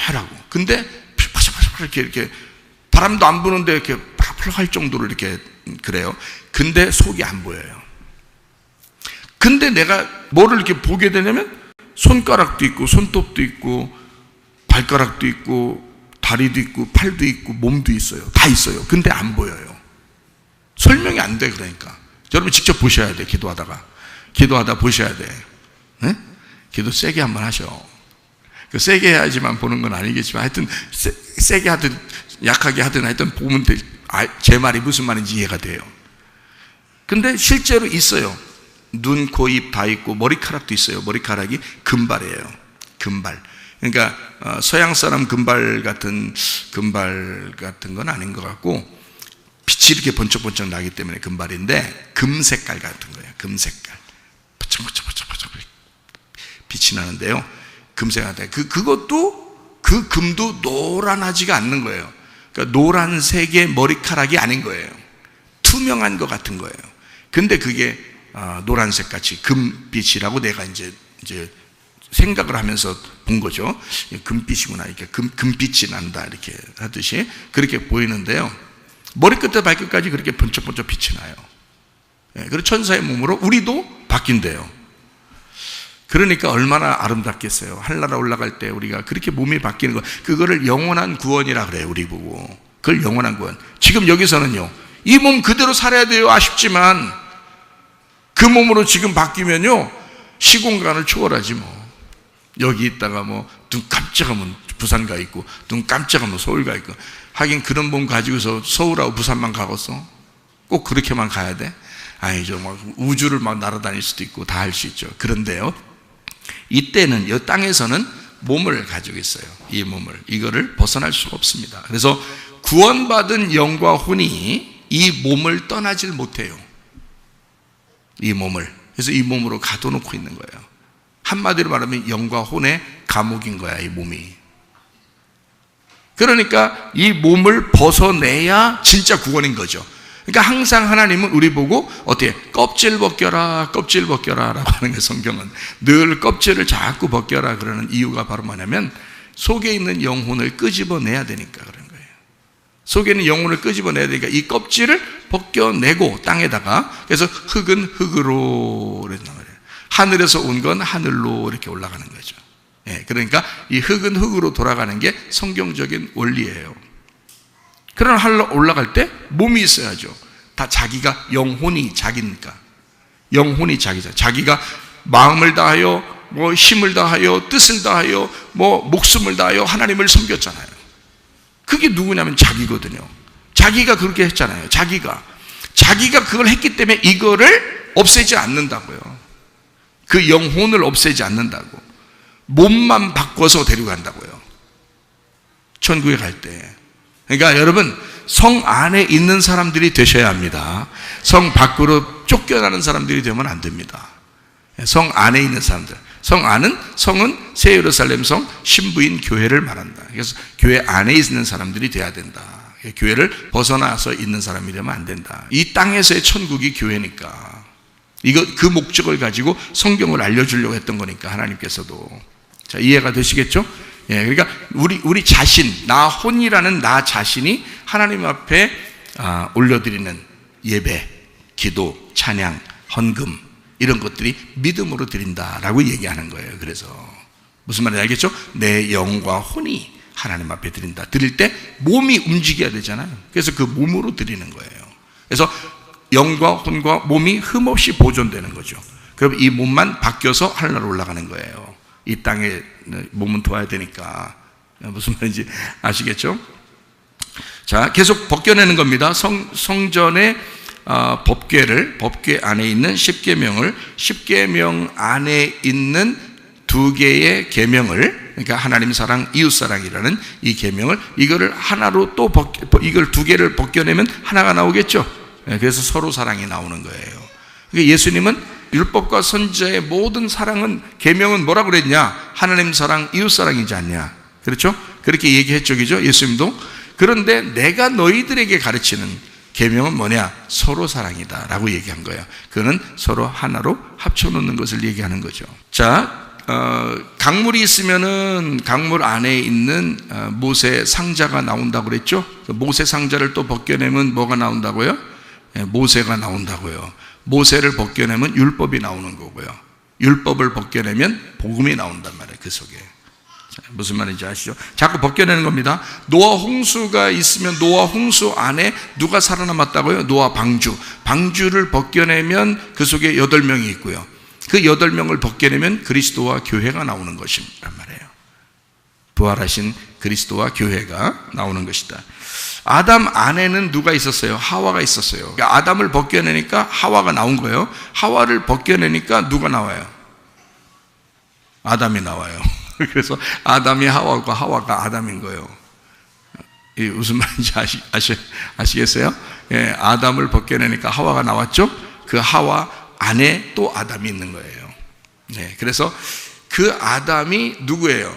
Speaker 1: 하라고. 근데 파샤파샤 이렇게 바람도 안 부는데 이렇게 펄펄 할 정도로 이렇게 그래요. 근데 속이 안 보여요. 근데 내가 뭐를 이렇게 보게 되냐면 손가락도 있고 손톱도 있고 발가락도 있고 다리도 있고 팔도 있고 몸도 있어요. 다 있어요. 근데 안 보여요. 설명이 안 돼. 그러니까 여러분 직접 보셔야 돼. 기도하다 보셔야 돼. 네? 기도 세게 한번 하셔. 세게 해야지만 보는 건 아니겠지만 하여튼 세게 하든 약하게 하든 하여튼 보면 제 말이 무슨 말인지 이해가 돼요. 근데 실제로 있어요. 눈, 코, 입 다 있고 머리카락도 있어요. 머리카락이 금발이에요. 금발. 그러니까 서양 사람 금발 같은 건 아닌 것 같고 빛이 이렇게 번쩍번쩍 나기 때문에 금발인데 금 색깔 같은 거예요. 금 색깔. 번쩍번쩍 빛이 나는데요. 금색한데 그것도 그 금도 노란하지가 않는 거예요. 그러니까 노란색의 머리카락이 아닌 거예요. 투명한 것 같은 거예요. 근데 그게 노란색 같이 금빛이라고 내가 이제 생각을 하면서 본 거죠. 금빛이구나. 이렇게 금빛이 난다. 이렇게 하듯이 그렇게 보이는데요. 머리끝부터 발끝까지 그렇게 번쩍번쩍 빛이 나요. 그리고 천사의 몸으로 우리도 바뀐대요. 그러니까 얼마나 아름답겠어요. 하늘나라 올라갈 때 우리가 그렇게 몸이 바뀌는 거, 그거를 영원한 구원이라 그래요. 우리 보고 그걸 영원한 구원. 지금 여기서는요, 이 몸 그대로 살아야 돼요. 아쉽지만 그 몸으로 지금 바뀌면요 시공간을 초월하지 뭐. 여기 있다가 뭐 눈 깜짝하면 부산 가 있고 눈 깜짝하면 서울 가 있고. 하긴 그런 몸 가지고서 서울하고 부산만 가겠어? 꼭 그렇게만 가야 돼? 아니죠. 막 우주를 막 날아다닐 수도 있고 다 할 수 있죠. 그런데요, 이때는 이 땅에서는 몸을 가지고 있어요. 이 몸을, 이거를 벗어날 수가 없습니다. 그래서 구원받은 영과 혼이 이 몸을 떠나질 못해요. 이 몸을. 그래서 이 몸으로 가둬놓고 있는 거예요. 한마디로 말하면 영과 혼의 감옥인 거야, 이 몸이. 그러니까 이 몸을 벗어내야 진짜 구원인 거죠. 그러니까 항상 하나님은 우리 보고 어떻게 껍질 벗겨라, 껍질 벗겨라 라고 하는 게, 성경은 늘 껍질을 자꾸 벗겨라 그러는 이유가 바로 뭐냐면 속에 있는 영혼을 끄집어내야 되니까 그런 거예요. 속에 있는 영혼을 끄집어내야 되니까 이 껍질을 벗겨내고 땅에다가, 그래서 흙은 흙으로 그랬단 말이에요. 하늘에서 온 건 하늘로 이렇게 올라가는 거죠. 그러니까 이 흙은 흙으로 돌아가는 게 성경적인 원리예요. 그러나 하늘로 올라갈 때 몸이 있어야죠. 다 자기가, 영혼이 자기니까. 영혼이 자기죠. 자기가 마음을 다하여, 뭐 힘을 다하여, 뜻을 다하여, 뭐 목숨을 다하여 하나님을 섬겼잖아요. 그게 누구냐면 자기거든요. 자기가 그렇게 했잖아요. 자기가 그걸 했기 때문에 이거를 없애지 않는다고요. 그 영혼을 없애지 않는다고. 몸만 바꿔서 데리고 간다고요. 천국에 갈 때. 그러니까 여러분, 성 안에 있는 사람들이 되셔야 합니다. 성 밖으로 쫓겨나는 사람들이 되면 안 됩니다. 성 안에 있는 사람들. 성은 새 예루살렘 성 신부인 교회를 말한다. 그래서 교회 안에 있는 사람들이 돼야 된다. 교회를 벗어나서 있는 사람이 되면 안 된다. 이 땅에서의 천국이 교회니까. 그 목적을 가지고 성경을 알려주려고 했던 거니까, 하나님께서도. 자, 이해가 되시겠죠? 그러니까 우리 자신, 나 혼이라는 나 자신이 하나님 앞에 올려드리는 예배, 기도, 찬양, 헌금, 이런 것들이 믿음으로 드린다라고 얘기하는 거예요. 그래서 무슨 말인지 알겠죠? 내 영과 혼이 하나님 앞에 드린다. 드릴 때 몸이 움직여야 되잖아요. 그래서 그 몸으로 드리는 거예요. 그래서 영과 혼과 몸이 흠없이 보존되는 거죠. 그럼 이 몸만 바뀌어서 하늘나라로 올라가는 거예요. 이 땅에 몸은 둬야 되니까. 무슨 말인지 아시겠죠? 자, 계속 벗겨내는 겁니다. 성전의 법궤 안에 있는 십계명을, 십계명 안에 있는 두 개의 계명을, 그러니까 하나님 사랑, 이웃 사랑이라는 이 계명을, 이거를 하나로 또 이걸 두 개를 벗겨내면 하나가 나오겠죠. 그래서 서로 사랑이 나오는 거예요. 그러니까 예수님은 율법과 선지자의 모든 사랑은, 계명은 뭐라고 그랬냐? 하나님 사랑, 이웃 사랑이지 않냐? 그렇죠? 그렇게 얘기했죠, 그죠? 예수님도. 그런데 내가 너희들에게 가르치는 계명은 뭐냐? 서로 사랑이다 라고 얘기한 거예요. 그거는 서로 하나로 합쳐놓는 것을 얘기하는 거죠. 자, 강물이 있으면은 강물 안에 있는 모세 상자가 나온다고 그랬죠? 모세 상자를 또 벗겨내면 뭐가 나온다고요? 모세가 나온다고요. 모세를 벗겨내면 율법이 나오는 거고요. 율법을 벗겨내면 복음이 나온단 말이에요. 그 속에. 무슨 말인지 아시죠? 자꾸 벗겨내는 겁니다. 노아 홍수가 있으면 노아 홍수 안에 누가 살아남았다고요? 노아 방주. 방주를 벗겨내면 그 속에 8명이 있고요. 그 8명을 벗겨내면 그리스도와 교회가 나오는 것이란 말이에요. 부활하신 그리스도와 교회가 나오는 것이다. 아담 안에는 누가 있었어요? 하와가 있었어요. 그러니까 아담을 벗겨내니까 하와가 나온 거예요. 하와를 벗겨내니까 누가 나와요? 아담이 나와요. 그래서 아담이 하와고 하와가 아담인 거예요. 이 무슨 말인지 아시겠어요? 예, 아담을 벗겨내니까 하와가 나왔죠? 그 하와 안에 또 아담이 있는 거예요. 예, 그래서 그 아담이 누구예요?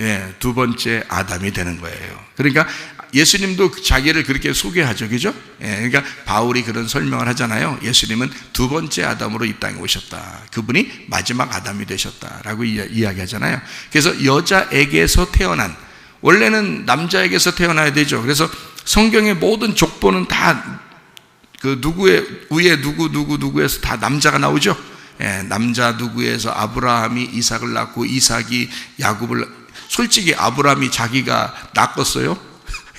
Speaker 1: 예, 두 번째 아담이 되는 거예요. 그러니까 예수님도 자기를 그렇게 소개하죠. 그죠? 예, 그러니까 바울이 그런 설명을 하잖아요. 예수님은 두 번째 아담으로 이 땅에 오셨다. 그분이 마지막 아담이 되셨다라고 이야기하잖아요. 그래서 여자에게서 태어난, 원래는 남자에게서 태어나야 되죠. 그래서 성경의 모든 족보는 다 그 누구의 위에 누구에서 다 남자가 나오죠. 예, 남자 누구에서 아브라함이 이삭을 낳고 이삭이 야곱을, 솔직히 아브라함이 자기가 낳았어요?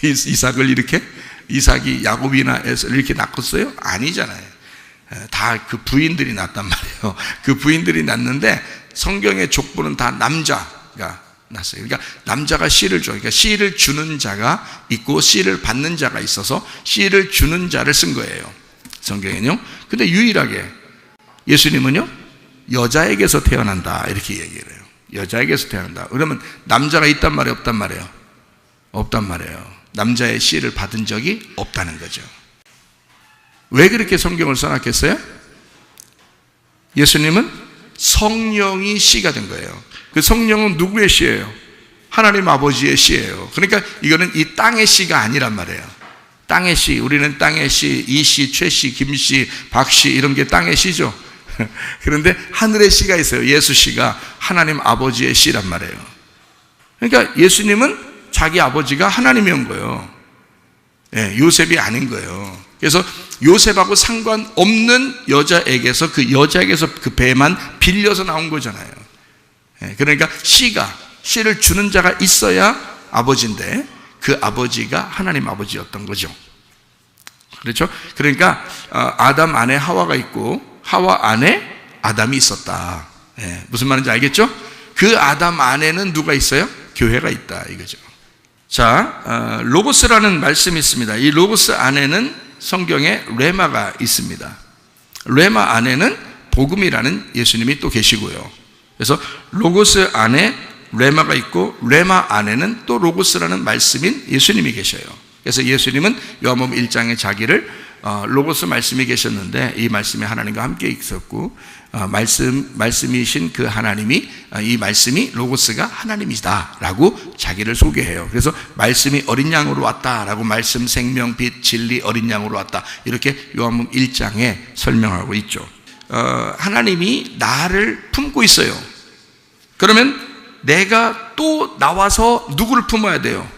Speaker 1: 이삭을 이렇게? 이삭이 야곱이나 해서 이렇게 낳았어요? 아니잖아요. 다 그 부인들이 낳았단 말이에요. 그 부인들이 낳는데 성경의 족보는 다 남자가 낳았어요. 그러니까 남자가 씨를 줘. 그러니까 씨를 주는 자가 있고 씨를 받는 자가 있어서 씨를 주는 자를 쓴 거예요. 성경에는요. 근데 유일하게 예수님은요, 여자에게서 태어난다. 이렇게 얘기를 해요. 여자에게서 태어난다. 그러면 남자가 있단 말이에요? 없단 말이에요? 없단 말이에요. 남자의 씨를 받은 적이 없다는 거죠. 왜 그렇게 성경을 써놨겠어요? 예수님은 성령이 씨가 된 거예요. 그 성령은 누구의 씨예요? 하나님 아버지의 씨예요. 그러니까 이거는 이 땅의 씨가 아니란 말이에요. 땅의 씨, 우리는 땅의 씨, 이 씨, 최 씨, 김 씨, 박 씨, 이런 게 땅의 씨죠. 그런데 하늘의 씨가 있어요. 예수 씨가 하나님 아버지의 씨란 말이에요. 그러니까 예수님은 자기 아버지가 하나님이온 거예요. 예, 요셉이 아닌 거예요. 그래서 요셉하고 상관없는 여자에게서, 그 여자에게서 그 배만 빌려서 나온 거잖아요. 예, 그러니까 씨를 주는 자가 있어야 아버지인데 그 아버지가 하나님 아버지였던 거죠. 그렇죠? 그러니까 아담 안에 하와가 있고 하와 안에 아담이 있었다. 예, 무슨 말인지 알겠죠? 그 아담 안에는 누가 있어요? 교회가 있다 이거죠. 자, 로고스라는 말씀이 있습니다. 이 로고스 안에는 성경에 레마가 있습니다. 레마 안에는 복음이라는 예수님이 또 계시고요. 그래서 로고스 안에 레마가 있고 레마 안에는 또 로고스라는 말씀인 예수님이 계셔요. 그래서 예수님은 요한복음 1장에 자기를 로고스 말씀이 계셨는데 이 말씀이 하나님과 함께 있었고 말씀이신 그 하나님이 이 말씀이 로고스가 하나님이다 라고 자기를 소개해요. 그래서 말씀이 어린 양으로 왔다 라고 말씀 생명 빛 진리 어린 양으로 왔다 이렇게 요한복음 1장에 설명하고 있죠. 하나님이 나를 품고 있어요. 그러면 내가 또 나와서 누구를 품어야 돼요?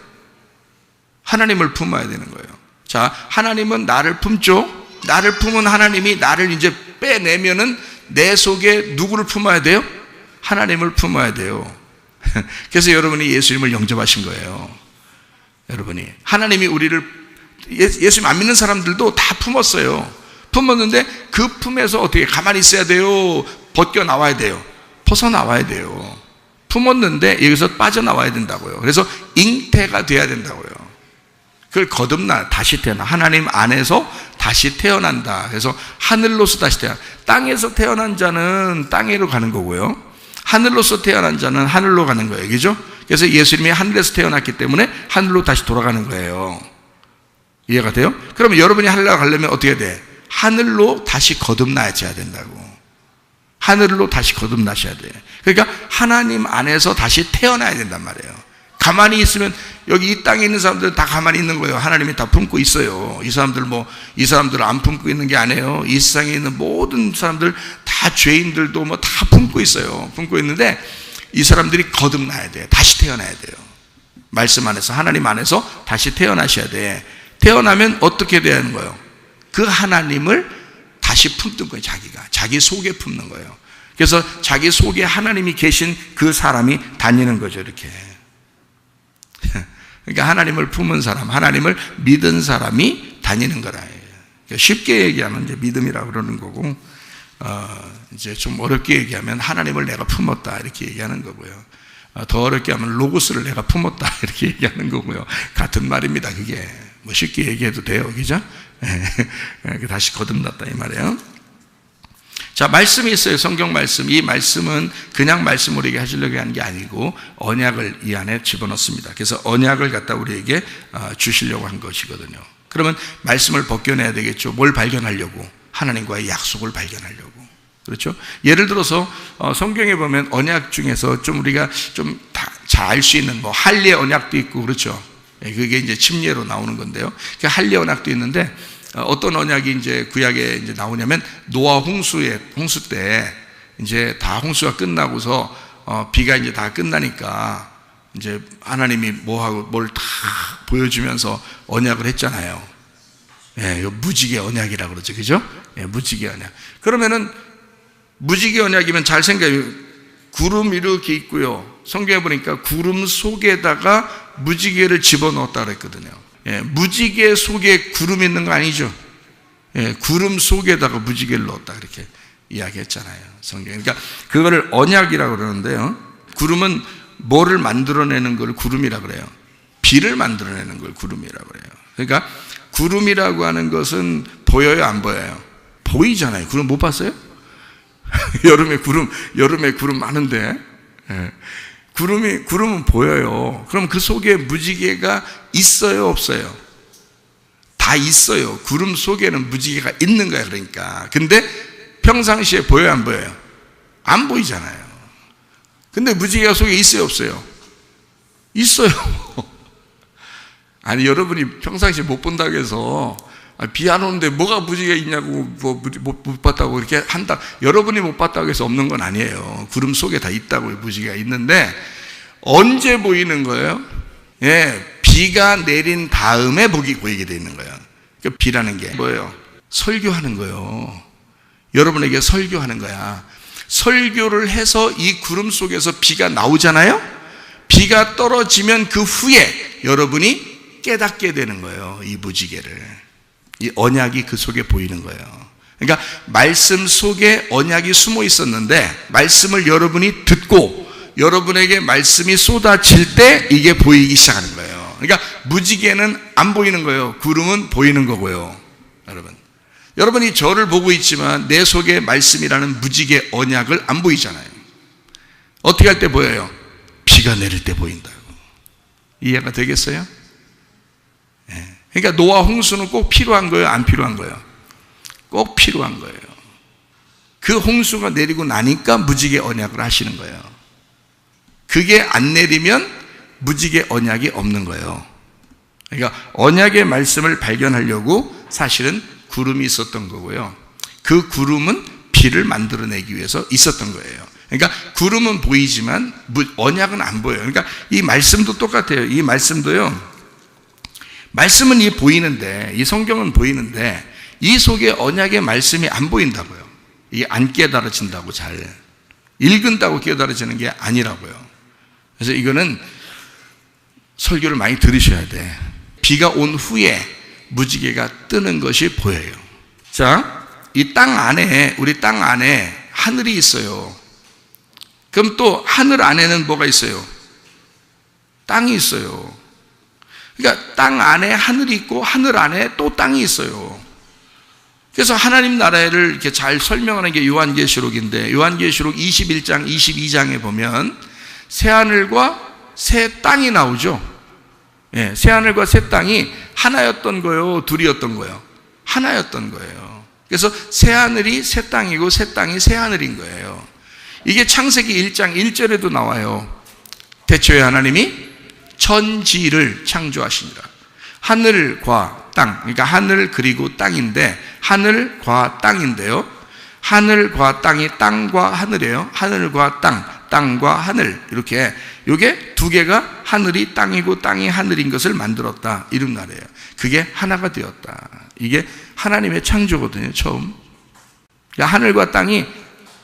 Speaker 1: 하나님을 품어야 되는 거예요. 자, 하나님은 나를 품죠. 나를 품은 하나님이 나를 이제 빼내면은 내 속에 누구를 품어야 돼요? 하나님을 품어야 돼요. 그래서 여러분이 예수님을 영접하신 거예요. 여러분이 하나님이 우리를, 예수님 안 믿는 사람들도 다 품었어요. 품었는데 그 품에서 어떻게 가만히 있어야 돼요? 벗겨 나와야 돼요. 벗어 나와야 돼요. 품었는데 여기서 빠져나와야 된다고요. 그래서 잉태가 돼야 된다고요. 그걸 거듭나 다시 태어나. 하나님 안에서 다시 태어난다. 그래서 하늘로서 다시 태어나. 땅에서 태어난 자는 땅으로 가는 거고요. 하늘로서 태어난 자는 하늘로 가는 거예요. 그죠? 그래서 예수님이 하늘에서 태어났기 때문에 하늘로 다시 돌아가는 거예요. 이해가 돼요? 그러면 여러분이 하늘로 가려면 어떻게 돼? 하늘로 다시 거듭나셔야 된다고. 하늘로 다시 거듭나셔야 돼. 그러니까 하나님 안에서 다시 태어나야 된단 말이에요. 가만히 있으면 여기 이 땅에 있는 사람들은 다 가만히 있는 거예요. 하나님이 다 품고 있어요. 이 사람들을 안 품고 있는 게 아니에요. 이 세상에 있는 모든 사람들 다 죄인들도 뭐 다 품고 있어요. 품고 있는데 이 사람들이 거듭나야 돼요. 다시 태어나야 돼요. 말씀 안에서, 하나님 안에서 다시 태어나셔야 돼. 태어나면 어떻게 돼야 하는 거예요? 그 하나님을 다시 품는 거예요. 자기 속에 품는 거예요. 그래서 자기 속에 하나님이 계신 그 사람이 다니는 거죠. 이렇게. 그러니까 하나님을 품은 사람, 하나님을 믿은 사람이 다니는 거라. 그러니까 쉽게 얘기하면 이제 믿음이라고 그러는 거고, 이제 좀 어렵게 얘기하면 하나님을 내가 품었다 이렇게 얘기하는 거고요. 더 어렵게 하면 로고스를 내가 품었다 이렇게 얘기하는 거고요. 같은 말입니다. 그게 뭐 쉽게 얘기해도 돼요, 그죠? 다시 거듭났다 이 말이에요. 자, 말씀이 있어요. 성경 말씀. 이 말씀은 그냥 말씀 우리에게 하시려고 하는 게 아니고 언약을 이 안에 집어넣습니다. 그래서 언약을 갖다 우리에게 주시려고 한 것이거든요. 그러면 말씀을 벗겨내야 되겠죠. 뭘 발견하려고? 하나님과의 약속을 발견하려고. 그렇죠? 예를 들어서 성경에 보면 언약 중에서 좀 우리가 좀 잘 알 수 있는 뭐 할례 언약도 있고 그렇죠? 그게 이제 침례로 나오는 건데요. 그 할례 언약도 있는데 어떤 언약이 이제 구약에 이제 나오냐면 노아 홍수 때 이제 다 홍수가 끝나고서 비가 이제 다 끝나니까 이제 하나님이 뭐하고 뭘 다 보여주면서 언약을 했잖아요. 예, 무지개 언약이라고 그러죠. 그죠? 예, 무지개 언약. 그러면은 무지개 언약이면 잘 생각해요. 구름 이렇게 있고요. 성경에 보니까 구름 속에다가 무지개를 집어넣었다 그랬거든요. 예, 무지개 속에 구름 있는 거 아니죠? 예, 구름 속에다가 무지개를 넣었다 그렇게 이야기했잖아요. 성경. 그러니까 그거를 언약이라고 그러는데요. 구름은 뭐를 만들어내는 걸 구름이라고 그래요. 비를 만들어내는 걸 구름이라고 그래요. 그러니까 구름이라고 하는 것은 보여요, 안 보여요? 보이잖아요. 구름 못 봤어요? 여름에 구름 많은데. 예. 구름은 보여요. 그럼 그 속에 무지개가 있어요, 없어요? 다 있어요. 구름 속에는 무지개가 있는 거야, 그러니까. 근데 평상시에 보여요, 안 보여요? 안 보이잖아요. 근데 무지개가 속에 있어요, 없어요? 있어요. 아니, 여러분이 평상시에 못 본다고 해서 비 안 오는데 뭐가 무지개가 있냐고 못 봤다고 이렇게 한다. 여러분이 못 봤다고 해서 없는 건 아니에요. 구름 속에 다 있다고 무지개가 있는데 언제 보이는 거예요? 예, 비가 내린 다음에 보이게 돼 있는 거예요. 그러니까 비라는 게 뭐예요? 설교하는 거예요. 여러분에게 설교하는 거야. 설교를 해서 이 구름 속에서 비가 나오잖아요. 비가 떨어지면 그 후에 여러분이 깨닫게 되는 거예요. 이 무지개를. 이 언약이 그 속에 보이는 거예요. 그러니까 말씀 속에 언약이 숨어 있었는데 말씀을 여러분이 듣고 여러분에게 말씀이 쏟아질 때 이게 보이기 시작하는 거예요. 그러니까 무지개는 안 보이는 거예요. 구름은 보이는 거고요. 여러분이 저를 보고 있지만 내 속에 말씀이라는 무지개 언약을 안 보이잖아요. 어떻게 할 때 보여요? 비가 내릴 때 보인다고. 이해가 되겠어요? 네. 그러니까 노아 홍수는 꼭 필요한 거예요? 안 필요한 거예요? 꼭 필요한 거예요. 그 홍수가 내리고 나니까 무지개 언약을 하시는 거예요. 그게 안 내리면 무지개 언약이 없는 거예요. 그러니까 언약의 말씀을 발견하려고 사실은 구름이 있었던 거고요. 그 구름은 비를 만들어내기 위해서 있었던 거예요. 그러니까 구름은 보이지만 언약은 안 보여요. 그러니까 이 말씀도 똑같아요. 이 말씀도요. 말씀은 보이는데, 이 성경은 보이는데 이 속에 언약의 말씀이 안 보인다고요. 이게 안 깨달아진다고, 잘 읽은다고 깨달아지는 게 아니라고요. 그래서 이거는 설교를 많이 들으셔야 돼. 비가 온 후에 무지개가 뜨는 것이 보여요. 자, 이 땅 안에, 우리 땅 안에 하늘이 있어요. 그럼 또 하늘 안에는 뭐가 있어요? 땅이 있어요. 그러니까 땅 안에 하늘이 있고 하늘 안에 또 땅이 있어요. 그래서 하나님 나라를 이렇게 잘 설명하는 게 요한계시록인데, 요한계시록 21장, 22장에 보면 새 하늘과 새 땅이 나오죠. 예, 새 하늘과 새 땅이 하나였던 거예요? 둘이었던 거예요? 하나였던 거예요. 그래서 새 하늘이 새 땅이고 새 땅이 새 하늘인 거예요. 이게 창세기 1장 1절에도 나와요. 태초에 하나님이 천지를 창조하시니라. 하늘과 땅, 그러니까 하늘 그리고 땅인데, 하늘과 땅인데요, 하늘과 땅이 땅과 하늘이에요. 하늘과 땅, 땅과 하늘, 이렇게 이게 두 개가 하늘이 땅이고 땅이 하늘인 것을 만들었다, 이런 말이에요. 그게 하나가 되었다. 이게 하나님의 창조거든요. 처음 하늘과 땅이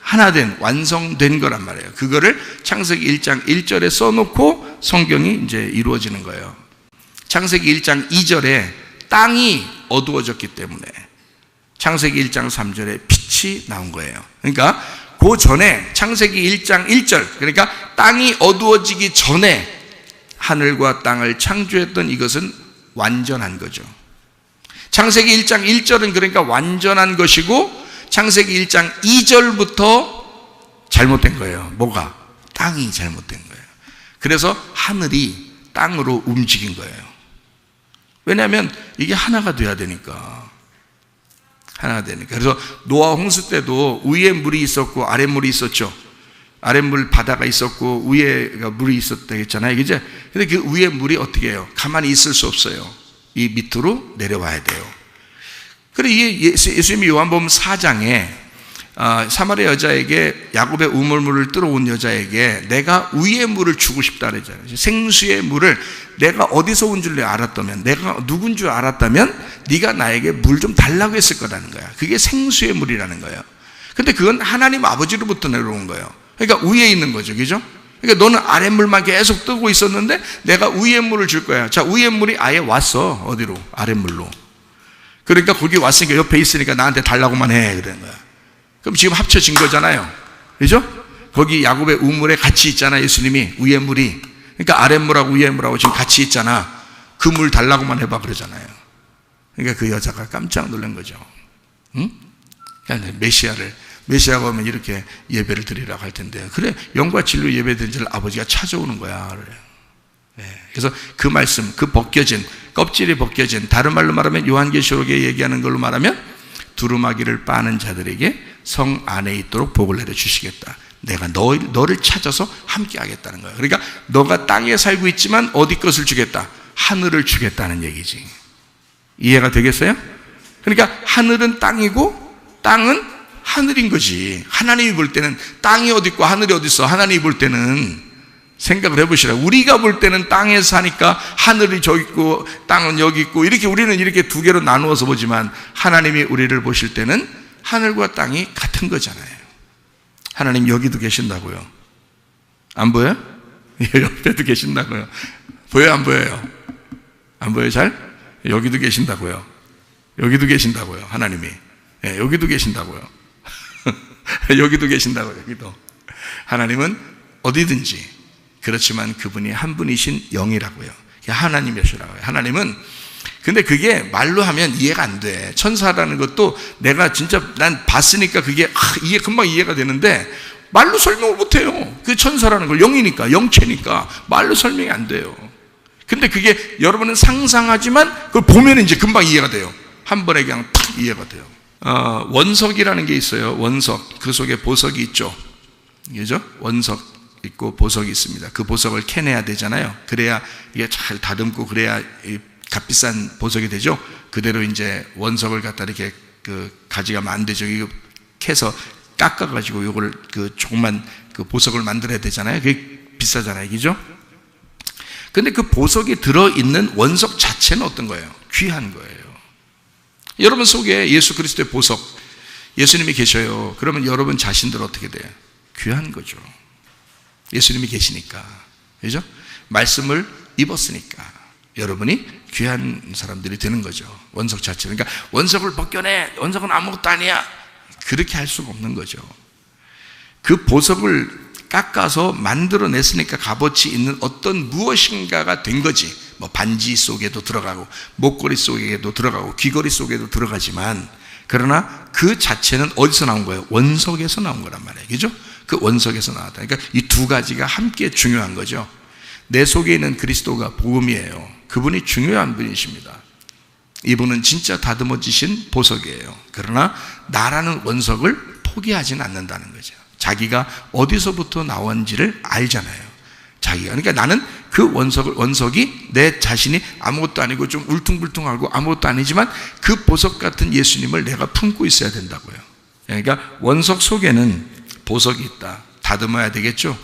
Speaker 1: 하나 된, 완성된 거란 말이에요. 그거를 창세기 1장 1절에 써놓고 성경이 이제 이루어지는 거예요. 창세기 1장 2절에 땅이 어두워졌기 때문에 창세기 1장 3절에 빛이 나온 거예요. 그러니까 그 전에 창세기 1장 1절, 그러니까 땅이 어두워지기 전에 하늘과 땅을 창조했던 이것은 완전한 거죠. 창세기 1장 1절은 그러니까 완전한 것이고, 창세기 1장 2절부터 잘못된 거예요. 뭐가? 땅이 잘못된 거예요. 그래서 하늘이 땅으로 움직인 거예요. 왜냐하면 이게 하나가 돼야 되니까. 하나가 되니까. 그래서 노아 홍수 때도 위에 물이 있었고 아래 물이 있었죠. 아랫물 바다가 있었고 위에가 물이 있었다 했잖아요. 그죠? 근데 그 위에 물이 어떻게 해요? 가만히 있을 수 없어요. 이 밑으로 내려와야 돼요. 그래, 이게 예수님이 요한복음 4장에 사마리아 여자에게 야곱의 우물물을 뚫어온 여자에게 내가 위의 물을 주고 싶다 그랬잖아요. 생수의 물을 내가 어디서 온 줄 알았다면, 내가 누군 줄 알았다면 네가 나에게 물 좀 달라고 했을 거라는 거야. 그게 생수의 물이라는 거예요. 근데 그건 하나님 아버지로부터 내려온 거예요. 그러니까 위에 있는 거죠. 그죠? 그러니까 너는 아랫물만 계속 뜨고 있었는데 내가 위의 물을 줄 거야. 자, 위의 물이 아예 왔어. 어디로? 아랫물로. 그러니까 거기 왔으니까 옆에 있으니까 나한테 달라고만 해. 그런 거야. 그럼 지금 합쳐진 거잖아요. 그죠? 거기 야곱의 우물에 같이 있잖아. 예수님이 위의 물이. 그러니까 아랫물하고 위의 물하고 지금 같이 있잖아. 그 물 달라고만 해봐 그러잖아요. 그러니까 그 여자가 깜짝 놀란 거죠. 응? 그러니까 메시아가 오면 이렇게 예배를 드리라고 할 텐데, 그래, 영과 진리로 예배 드릴 아버지가 찾아오는 거야. 그래요. 네. 그래서 그 말씀, 그 벗겨진, 껍질이 벗겨진, 다른 말로 말하면 요한계시록에 얘기하는 걸로 말하면 두루마기를 빠는 자들에게 성 안에 있도록 복을 내려주시겠다. 내가 너를 찾아서 함께 하겠다는 거야. 그러니까 너가 땅에 살고 있지만 어디 것을 주겠다? 하늘을 주겠다는 얘기지. 이해가 되겠어요? 그러니까 하늘은 땅이고 땅은 하늘인 거지. 하나님이 볼 때는 땅이 어디 있고 하늘이 어디 있어. 하나님이 볼 때는 생각을 해보시라. 우리가 볼 때는 땅에 사니까 하늘이 저기 있고 땅은 여기 있고 이렇게 우리는 이렇게 두 개로 나누어서 보지만, 하나님이 우리를 보실 때는 하늘과 땅이 같은 거잖아요. 하나님 여기도 계신다고요. 안 보여요? 옆에도 계신다고요. 보여요? 안 보여요? 안 보여요? 잘? 여기도 계신다고요. 여기도 계신다고요. 하나님이. 네, 여기도 계신다고요. 여기도 계신다고요. 여기도. 하나님은 어디든지, 그렇지만 그분이 한 분이신 영이라고요. 하나님이시라고요. 하나님은, 근데 그게 말로 하면 이해가 안 돼. 천사라는 것도 내가 진짜 난 봤으니까 그게 이게 금방 이해가 되는데 말로 설명을 못 해요. 그 천사라는 걸, 영이니까, 영체니까 말로 설명이 안 돼요. 근데 그게 여러분은 상상하지만 그걸 보면 이제 금방 이해가 돼요. 한 번에 그냥 탁 이해가 돼요. 원석이라는 게 있어요. 원석. 그 속에 보석이 있죠. 그죠? 원석 있고 보석이 있습니다. 그 보석을 캐내야 되잖아요. 그래야 이게 잘 다듬고 그래야 값비싼 보석이 되죠. 그대로 이제 원석을 갖다 이렇게 그 가져가면 안 되죠. 이거 캐서 깎아가지고 요걸 그 조그만 그 보석을 만들어야 되잖아요. 그게 비싸잖아요. 그죠? 근데 그 보석이 들어있는 원석 자체는 어떤 거예요? 귀한 거예요. 여러분 속에 예수 그리스도의 보석, 예수님이 계셔요. 그러면 여러분 자신들 어떻게 돼요? 귀한 거죠. 예수님이 계시니까. 그죠? 말씀을 입었으니까 여러분이 귀한 사람들이 되는 거죠. 원석 자체. 그러니까 원석을 벗겨내, 원석은 아무것도 아니야, 그렇게 할 수가 없는 거죠. 그 보석을 깎아서 만들어냈으니까 값어치 있는 어떤 무엇인가가 된 거지. 뭐 반지 속에도 들어가고 목걸이 속에도 들어가고 귀걸이 속에도 들어가지만, 그러나 그 자체는 어디서 나온 거예요? 원석에서 나온 거란 말이에요. 그죠? 그 원석에서 나왔다. 그러니까 이 두 가지가 함께 중요한 거죠. 내 속에 있는 그리스도가 복음이에요. 그분이 중요한 분이십니다. 이분은 진짜 다듬어지신 보석이에요. 그러나 나라는 원석을 포기하지는 않는다는 거죠. 자기가 어디서부터 나온지를 알잖아요. 자기가. 그러니까 나는 그 원석이 내 자신이 아무것도 아니고 좀 울퉁불퉁하고 아무것도 아니지만 그 보석 같은 예수님을 내가 품고 있어야 된다고요. 그러니까 원석 속에는 보석이 있다. 다듬어야 되겠죠?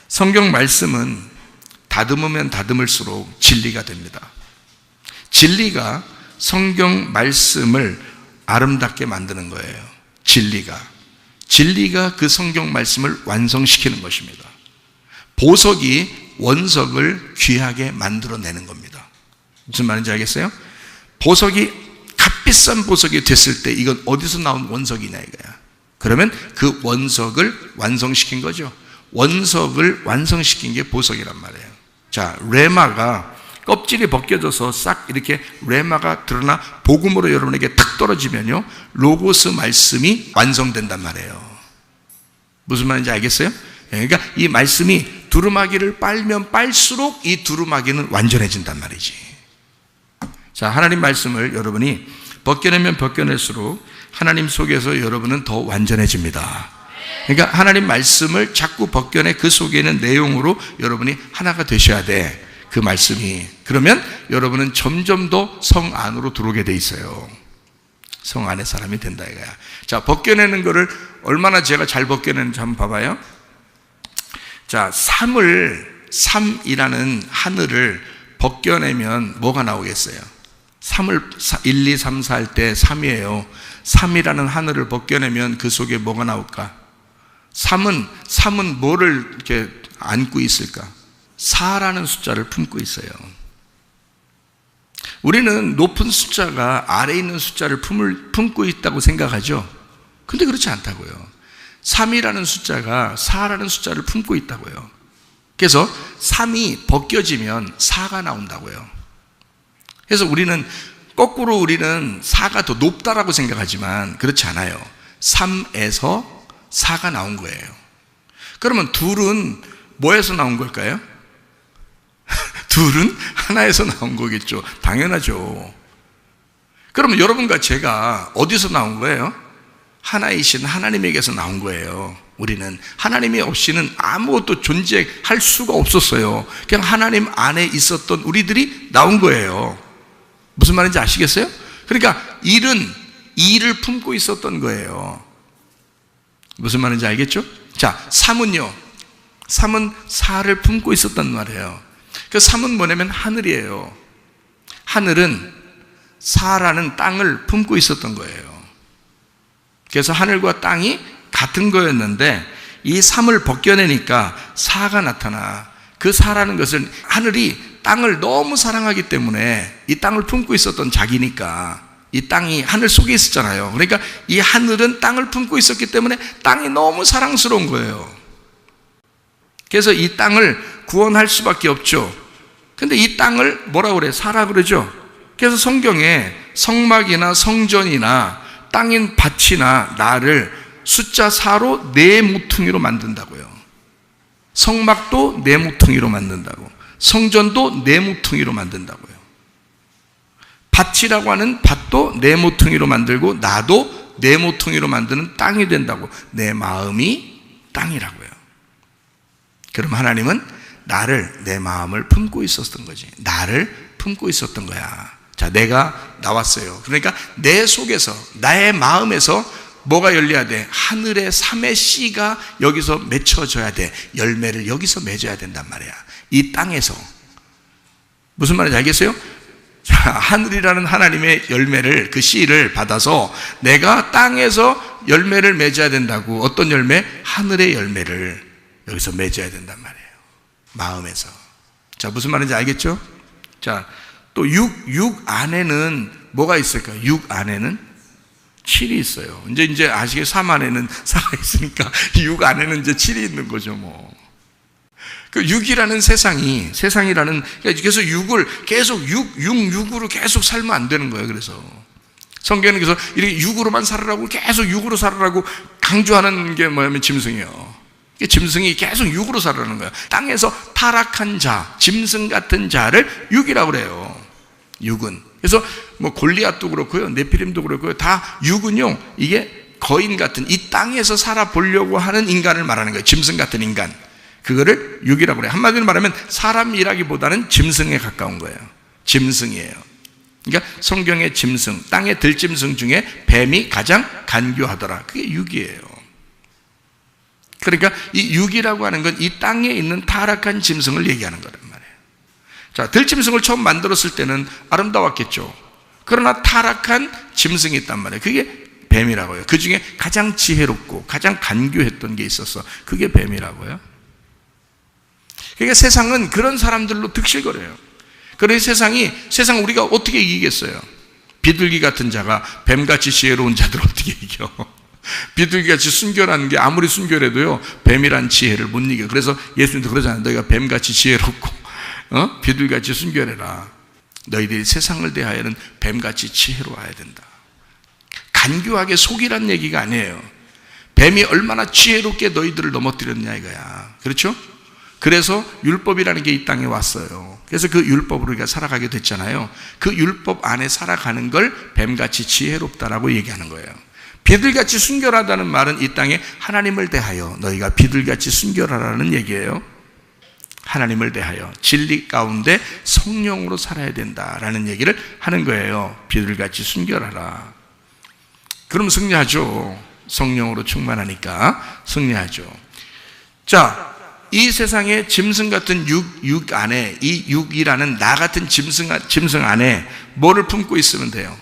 Speaker 1: 성경 말씀은 다듬으면 다듬을수록 진리가 됩니다. 진리가 성경 말씀을 아름답게 만드는 거예요. 진리가 그 성경 말씀을 완성시키는 것입니다. 보석이 원석을 귀하게 만들어내는 겁니다. 무슨 말인지 알겠어요? 보석이 값비싼 보석이 됐을 때 이건 어디서 나온 원석이냐 이거야. 그러면 그 원석을 완성시킨 거죠. 원석을 완성시킨 게 보석이란 말이에요. 자, 레마가 껍질이 벗겨져서 싹 이렇게 레마가 드러나 복음으로 여러분에게 탁 떨어지면요, 로고스 말씀이 완성된단 말이에요. 무슨 말인지 알겠어요? 그러니까 이 말씀이 두루마기를 빨면 빨수록 이 두루마기는 완전해진단 말이지. 자, 하나님 말씀을 여러분이 벗겨내면 벗겨낼수록 하나님 속에서 여러분은 더 완전해집니다. 그러니까 하나님 말씀을 자꾸 벗겨내 그 속에 있는 내용으로 여러분이 하나가 되셔야 돼. 그 말씀이. 그러면 여러분은 점점 더 성 안으로 들어오게 돼 있어요. 성 안의 사람이 된다 이거야. 자, 벗겨내는 거를 얼마나 제가 잘 벗겨내는지 한번 봐봐요. 자, 삼이라는 하늘을 벗겨내면 뭐가 나오겠어요? 1, 2, 3, 4 할 때 3이에요. 3이라는 하늘을 벗겨내면 그 속에 뭐가 나올까? 3은 뭐를 이렇게 안고 있을까? 4라는 숫자를 품고 있어요. 우리는 높은 숫자가 아래에 있는 숫자를 품고 있다고 생각하죠. 근데 그렇지 않다고요. 3이라는 숫자가 4라는 숫자를 품고 있다고요. 그래서 3이 벗겨지면 4가 나온다고요. 그래서 우리는 거꾸로 우리는 4가 더 높다라고 생각하지만 그렇지 않아요. 3에서 4가 나온 거예요. 그러면 둘은 뭐에서 나온 걸까요? 둘은 하나에서 나온 거겠죠. 당연하죠. 그러면 여러분과 제가 어디서 나온 거예요? 하나이신 하나님에게서 나온 거예요. 우리는 하나님이 없이는 아무것도 존재할 수가 없었어요. 그냥 하나님 안에 있었던 우리들이 나온 거예요. 무슨 말인지 아시겠어요? 그러니까 일을 품고 있었던 거예요. 무슨 말인지 알겠죠? 자, 3은요. 3은 4를 품고 있었단 말이에요. 그 3은 뭐냐면 하늘이에요. 하늘은 4라는 땅을 품고 있었던 거예요. 그래서 하늘과 땅이 같은 거였는데 이 3을 벗겨내니까 4가 나타나. 그 4라는 것은 하늘이 땅을 너무 사랑하기 때문에 이 땅을 품고 있었던 자기니까 이 땅이 하늘 속에 있었잖아요. 그러니까 이 하늘은 땅을 품고 있었기 때문에 땅이 너무 사랑스러운 거예요. 그래서 이 땅을 구원할 수밖에 없죠. 근데 이 땅을 뭐라고 그래요? 사라 그러죠. 그래서 성경에 성막이나 성전이나 땅인 밭이나 나를 숫자 4로 네 모퉁이로 만든다고요. 성막도 네 모퉁이로 만든다고, 성전도 네 모퉁이로 만든다고요. 밭이라고 하는 밭도 네 모퉁이로 만들고 나도 네 모퉁이로 만드는 땅이 된다고. 내 마음이 땅이라고요. 그럼 하나님은 나를, 내 마음을 품고 있었던 거지. 나를 품고 있었던 거야. 자, 내가 나왔어요. 그러니까 내 속에서, 나의 마음에서 뭐가 열려야 돼? 하늘의 3의 씨가 여기서 맺혀져야 돼. 열매를 여기서 맺어야 된단 말이야. 이 땅에서. 무슨 말인지 알겠어요? 자, 하늘이라는 하나님의 열매를, 그 씨를 받아서 내가 땅에서 열매를 맺어야 된다고. 어떤 열매? 하늘의 열매를 여기서 맺어야 된단 말이에요. 마음에서. 자, 무슨 말인지 알겠죠? 자, 또 육 안에는 뭐가 있을까요? 6 안에는 7이 있어요. 이제 아시게 3 안에는 4가 있으니까 6 안에는 이제 7이 있는 거죠, 뭐. 그 6이라는 세상이라는, 그래서 6을 계속 6으로 계속 살면 안 되는 거예요. 그래서 성경은 그래서 이렇게 6으로만 살으라고, 계속 6으로 살으라고 강조하는 게 뭐냐면 짐승이에요. 짐승이 계속 6으로 살으라는 거예요. 땅에서 타락한 자, 짐승 같은 자를 6이라고 그래요. 6은. 그래서 뭐 골리앗도 그렇고요, 네피림도 그렇고요, 다 6은요, 이게 거인 같은 이 땅에서 살아보려고 하는 인간을 말하는 거예요. 짐승 같은 인간. 그거를 육이라고 그래요. 한마디로 말하면 사람이라기보다는 짐승에 가까운 거예요. 짐승이에요. 그러니까 성경의 짐승, 땅의 들짐승 중에 뱀이 가장 간교하더라. 그게 육이에요. 그러니까 이 육이라고 하는 건 이 땅에 있는 타락한 짐승을 얘기하는 거란 말이에요. 자, 들짐승을 처음 만들었을 때는 아름다웠겠죠. 그러나 타락한 짐승이 있단 말이에요. 그게 뱀이라고요. 그 중에 가장 지혜롭고 가장 간교했던 게 있었어. 그게 뱀이라고요. 그러니까 세상은 그런 사람들로 득실거려요. 그래서 세상 우리가 어떻게 이기겠어요? 비둘기 같은 자가 뱀같이 지혜로운 자들 어떻게 이겨? 비둘기같이 순결한 게 아무리 순결해도요, 뱀이란 지혜를 못 이겨. 그래서 예수님도 그러잖아요. 너희가 뱀같이 지혜롭고 비둘기같이 순결해라. 너희들이 세상을 대하여는 뱀같이 지혜로워야 된다. 간교하게 속이란 얘기가 아니에요. 뱀이 얼마나 지혜롭게 너희들을 넘어뜨렸냐 이거야. 그렇죠? 그래서 율법이라는 게 이 땅에 왔어요. 그래서 그 율법으로 우리가 살아가게 됐잖아요. 그 율법 안에 살아가는 걸 뱀같이 지혜롭다라고 얘기하는 거예요. 비둘기같이 순결하다는 말은 이 땅에 하나님을 대하여 너희가 비둘기같이 순결하라는 얘기예요. 하나님을 대하여 진리 가운데 성령으로 살아야 된다라는 얘기를 하는 거예요. 비둘기같이 순결하라. 그럼 승리하죠. 성령으로 충만하니까 승리하죠. 자, 이 세상에 짐승 같은 육 안에, 이 육이라는 나 같은 짐승 안에 뭐를 품고 있으면 돼요?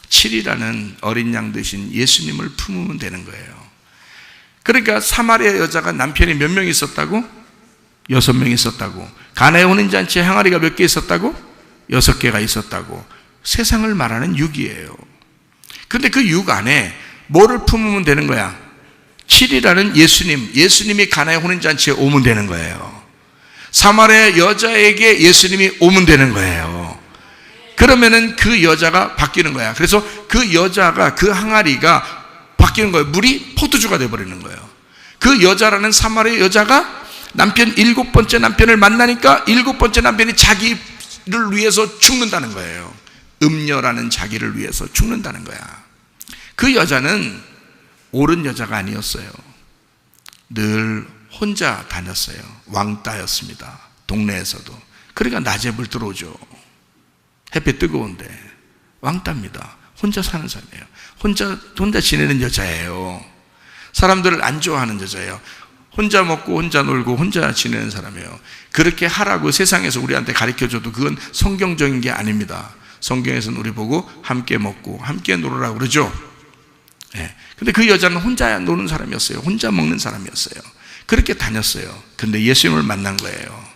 Speaker 1: 7이라는 어린 양 되신 예수님을 품으면 되는 거예요. 그러니까 사마리아 여자가 남편이 몇 명 있었다고? 6명 있었다고. 가나의 혼인잔치에 항아리가 몇 개 있었다고? 6개가 있었다고. 세상을 말하는 육이에요. 근데 그 육 안에 뭐를 품으면 되는 거야? 7이라는 예수님이 가나의 혼인잔치에 오면 되는 거예요. 사마리아 여자에게 예수님이 오면 되는 거예요. 그러면은 그 여자가 바뀌는 거야. 그래서 그 여자가, 그 항아리가 바뀌는 거예요. 물이 포도주가 되어버리는 거예요. 그 여자라는 사마리아 여자가 남편 7번째 남편을 만나니까 7번째 남편이 자기를 위해서 죽는다는 거예요. 음녀라는 자기를 위해서 죽는다는 거야. 그 여자는 옳은 여자가 아니었어요. 늘 혼자 다녔어요. 왕따였습니다. 동네에서도. 그러니까 낮에 물 들어오죠. 햇빛 뜨거운데 왕따입니다. 혼자 사는 사람이에요. 혼자 지내는 여자예요. 사람들을 안 좋아하는 여자예요. 혼자 먹고 혼자 놀고 혼자 지내는 사람이에요. 그렇게 하라고 세상에서 우리한테 가르쳐줘도 그건 성경적인 게 아닙니다. 성경에서는 우리 보고 함께 먹고 함께 놀으라고 그러죠. 네. 근데 그 여자는 혼자 노는 사람이었어요. 혼자 먹는 사람이었어요. 그렇게 다녔어요. 근데 예수님을 만난 거예요.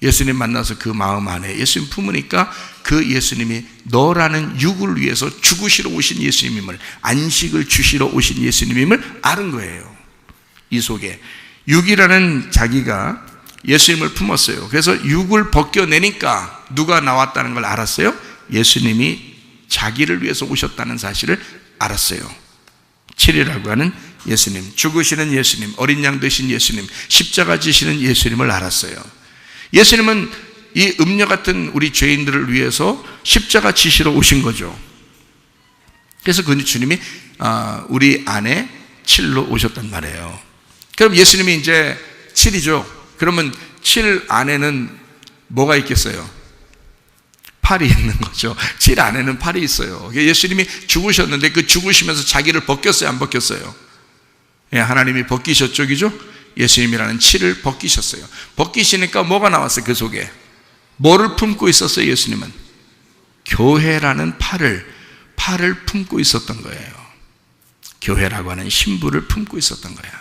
Speaker 1: 예수님 만나서 그 마음 안에 예수님 품으니까 그 예수님이 너라는 육을 위해서 죽으시러 오신 예수님임을, 안식을 주시러 오신 예수님임을 아는 거예요. 이 속에 육이라는 자기가 예수님을 품었어요. 그래서 육을 벗겨내니까 누가 나왔다는 걸 알았어요? 예수님이 자기를 위해서 오셨다는 사실을 알았어요. 7이라고 하는 예수님, 죽으시는 예수님, 어린 양 되신 예수님, 십자가 지시는 예수님을 알았어요. 예수님은 이 음녀 같은 우리 죄인들을 위해서 십자가 지시러 오신 거죠. 그래서 그 주님이 우리 안에 7로 오셨단 말이에요. 그럼 예수님이 이제 7이죠. 그러면 7 안에는 뭐가 있겠어요? 팔이 있는 거죠. 7 안에는 팔이 있어요. 예수님이 죽으셨는데 그 죽으시면서 자기를 벗겼어요? 안 벗겼어요? 예, 하나님이 벗기셨죠, 그죠? 예수님이라는 7을 벗기셨어요. 벗기시니까 뭐가 나왔어요? 그 속에 뭐를 품고 있었어요? 예수님은 교회라는 팔을 품고 있었던 거예요. 교회라고 하는 신부를 품고 있었던 거야.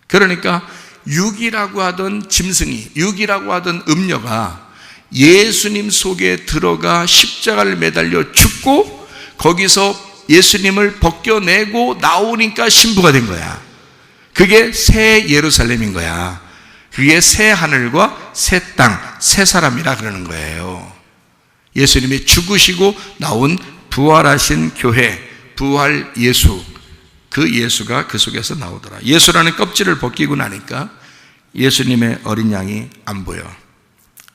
Speaker 1: 그러니까 육이라고 하던 짐승이, 육이라고 하던 음녀가 예수님 속에 들어가 십자가를 매달려 죽고 거기서 예수님을 벗겨내고 나오니까 신부가 된 거야. 그게 새 예루살렘인 거야. 그게 새 하늘과 새 땅, 새 사람이라 그러는 거예요. 예수님이 죽으시고 나온 부활하신 교회, 부활 예수, 그 예수가 그 속에서 나오더라. 예수라는 껍질을 벗기고 나니까 예수님의 어린 양이 안 보여.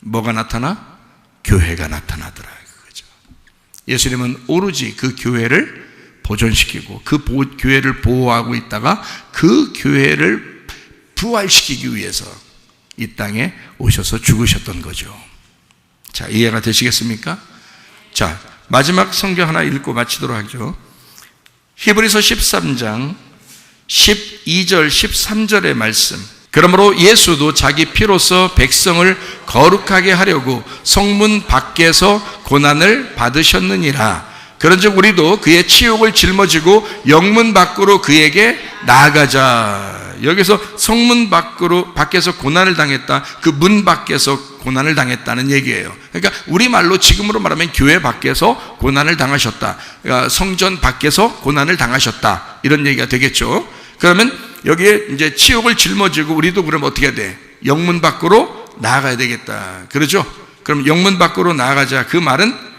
Speaker 1: 뭐가 나타나? 교회가 나타나더라. 그거죠. 예수님은 오로지 그 교회를 보존시키고 그 교회를 보호하고 있다가 그 교회를 부활시키기 위해서 이 땅에 오셔서 죽으셨던 거죠. 자, 이해가 되시겠습니까? 자, 마지막 성경 하나 읽고 마치도록 하죠. 히브리서 13장 12절 13절의 말씀. 그러므로 예수도 자기 피로써 백성을 거룩하게 하려고 성문 밖에서 고난을 받으셨느니라. 그런즉 우리도 그의 치욕을 짊어지고 영문 밖으로 그에게 나아가자. 여기서 성문 밖에서 고난을 당했다. 그 문 밖에서 고난을 당했다는 얘기예요. 그러니까 우리말로 지금으로 말하면 교회 밖에서 고난을 당하셨다. 그러니까 성전 밖에서 고난을 당하셨다. 이런 얘기가 되겠죠. 그러면 여기에 이제 치욕을 짊어지고 우리도 그럼 어떻게 해야 돼? 영문 밖으로 나아가야 되겠다. 그렇죠? 그럼 영문 밖으로 나아가자. 그 말은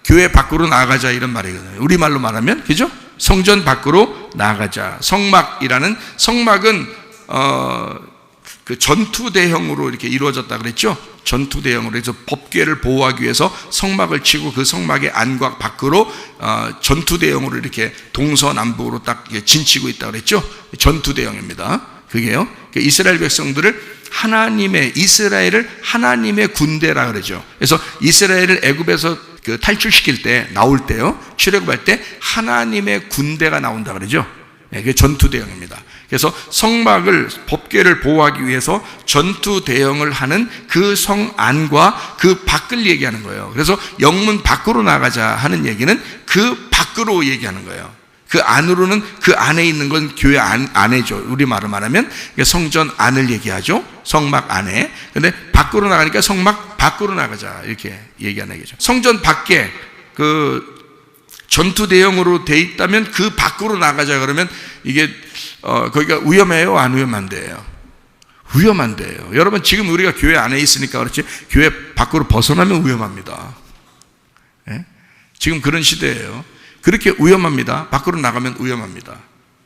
Speaker 1: 교회 밖으로 나아가자 이런 말이거든요. 우리말로 말하면, 그죠? 성전 밖으로 나아가자. 성막이라는, 성막은 그 전투 대형으로 이렇게 이루어졌다 그랬죠? 전투 대형으로 해서 법궤를 보호하기 위해서 성막을 치고 그 성막의 안과 밖으로 전투 대형으로 이렇게 동서남북으로 딱 진치고 있다 그랬죠? 전투 대형입니다. 그게요. 이스라엘 백성들을 이스라엘을 하나님의 군대라 그러죠. 그래서 이스라엘을 애굽에서 그 탈출시킬 때, 나올 때요, 출애굽할 때 하나님의 군대가 나온다 그러죠. 네, 그게 전투 대형입니다. 그래서 성막을, 법궤를 보호하기 위해서 전투 대형을 하는 그 성 안과 그 밖을 얘기하는 거예요. 그래서 영문 밖으로 나가자 하는 얘기는 그 밖으로 얘기하는 거예요. 그 안으로는, 그 안에 있는 건 교회 안에죠. 우리말로 말하면 성전 안을 얘기하죠. 성막 안에. 근데 밖으로 나가니까 성막 밖으로 나가자 이렇게 얘기하는 얘기죠. 성전 밖에 그 전투 대형으로 돼 있다면 그 밖으로 나가자 그러면 이게 거기가 위험해요, 안 위험한데요? 위험한데요. 여러분, 지금 우리가 교회 안에 있으니까 그렇지 교회 밖으로 벗어나면 위험합니다. 예? 지금 그런 시대예요. 그렇게 위험합니다. 밖으로 나가면 위험합니다.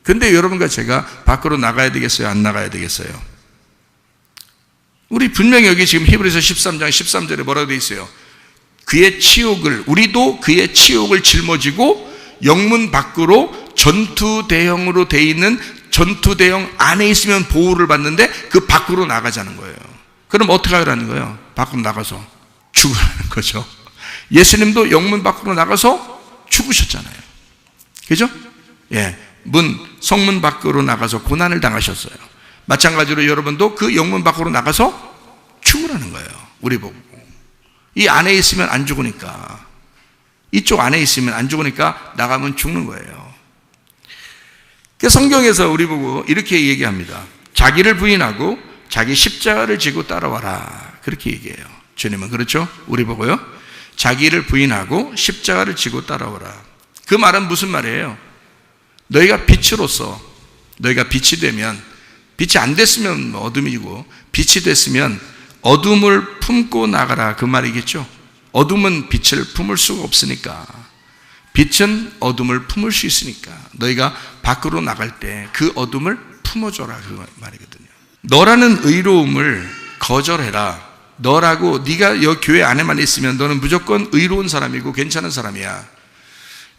Speaker 1: 근데 여러분과 제가 밖으로 나가야 되겠어요, 안 나가야 되겠어요? 우리 분명히 여기 지금 히브리서 13장 13절에 뭐라고 되어 있어요? 우리도 그의 치욕을 짊어지고 영문 밖으로 전투 대형으로 돼 있는 전투 대형 안에 있으면 보호를 받는데 그 밖으로 나가자는 거예요. 그럼 어떻게 하라는 거예요? 밖으로 나가서 죽으라는 거죠. 예수님도 영문 밖으로 나가서 죽으셨잖아요. 그죠? 예. 성문 밖으로 나가서 고난을 당하셨어요. 마찬가지로 여러분도 그 영문 밖으로 나가서 죽으라는 거예요. 우리 보고. 이 안에 있으면 안 죽으니까. 이쪽 안에 있으면 안 죽으니까 나가면 죽는 거예요. 성경에서 우리 보고 이렇게 얘기합니다. 자기를 부인하고 자기 십자가를 지고 따라와라. 그렇게 얘기해요. 주님은 그렇죠? 우리 보고요. 자기를 부인하고 십자가를 지고 따라오라. 그 말은 무슨 말이에요? 너희가 빛으로서, 너희가 빛이 되면, 빛이 안 됐으면 어둠이고 빛이 됐으면 어둠을 품고 나가라, 그 말이겠죠. 어둠은 빛을 품을 수가 없으니까, 빛은 어둠을 품을 수 있으니까 너희가 밖으로 나갈 때 그 어둠을 품어줘라, 그 말이거든요. 너라는 의로움을 거절해라. 너라고, 네가 여기 교회 안에만 있으면 너는 무조건 의로운 사람이고 괜찮은 사람이야.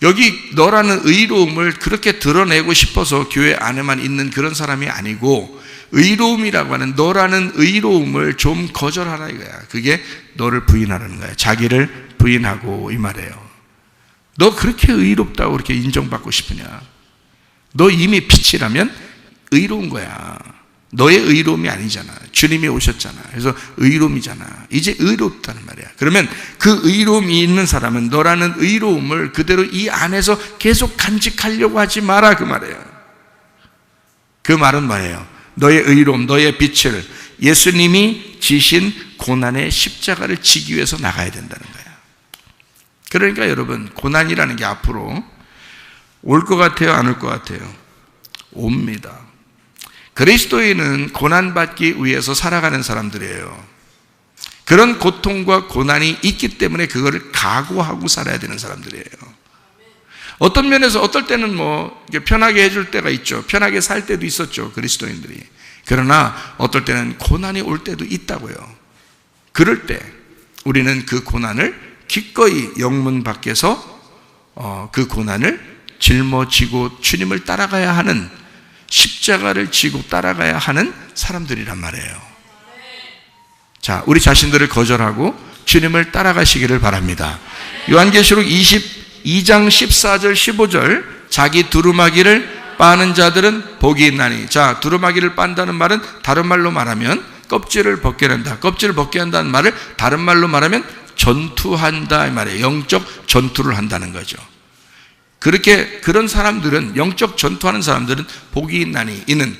Speaker 1: 여기 너라는 의로움을 그렇게 드러내고 싶어서 교회 안에만 있는 그런 사람이 아니고, 의로움이라고 하는 너라는 의로움을 좀 거절하라 이거야. 그게 너를 부인하라는 거야. 자기를 부인하고 이 말이에요. 너 그렇게 의롭다고 그렇게 인정받고 싶으냐? 너 이미 빛이라면 의로운 거야. 너의 의로움이 아니잖아. 주님이 오셨잖아. 그래서 의로움이잖아. 이제 의롭다는 말이야. 그러면 그 의로움이 있는 사람은 너라는 의로움을 그대로 이 안에서 계속 간직하려고 하지 마라, 그 말이에요. 그 말은 뭐예요? 너의 의로움, 너의 빛을 예수님이 지신 고난의 십자가를 지기 위해서 나가야 된다는 거야. 그러니까 여러분, 고난이라는 게 앞으로 올 것 같아요, 안 올 것 같아요? 옵니다. 그리스도인은 고난받기 위해서 살아가는 사람들이에요. 그런 고통과 고난이 있기 때문에 그거를 각오하고 살아야 되는 사람들이에요. 어떤 면에서 어떨 때는 편하게 해줄 때가 있죠. 편하게 살 때도 있었죠, 그리스도인들이. 그러나 어떨 때는 고난이 올 때도 있다고요. 그럴 때 우리는 그 고난을 기꺼이 영문 밖에서 그 고난을 짊어지고 주님을 따라가야 하는 십자가를 지고 따라가야 하는 사람들이란 말이에요. 자, 우리 자신들을 거절하고 주님을 따라가시기를 바랍니다. 요한계시록 22장 14절 15절, 자기 두루마기를 빠는 자들은 복이 있나니. 자, 두루마기를 빤다는 말은 다른 말로 말하면 껍질을 벗겨낸다. 껍질을 벗겨야 한다는 말을 다른 말로 말하면 전투한다 이 말이에요. 영적 전투를 한다는 거죠. 그런 사람들은, 영적 전투하는 사람들은 복이 있나니, 이는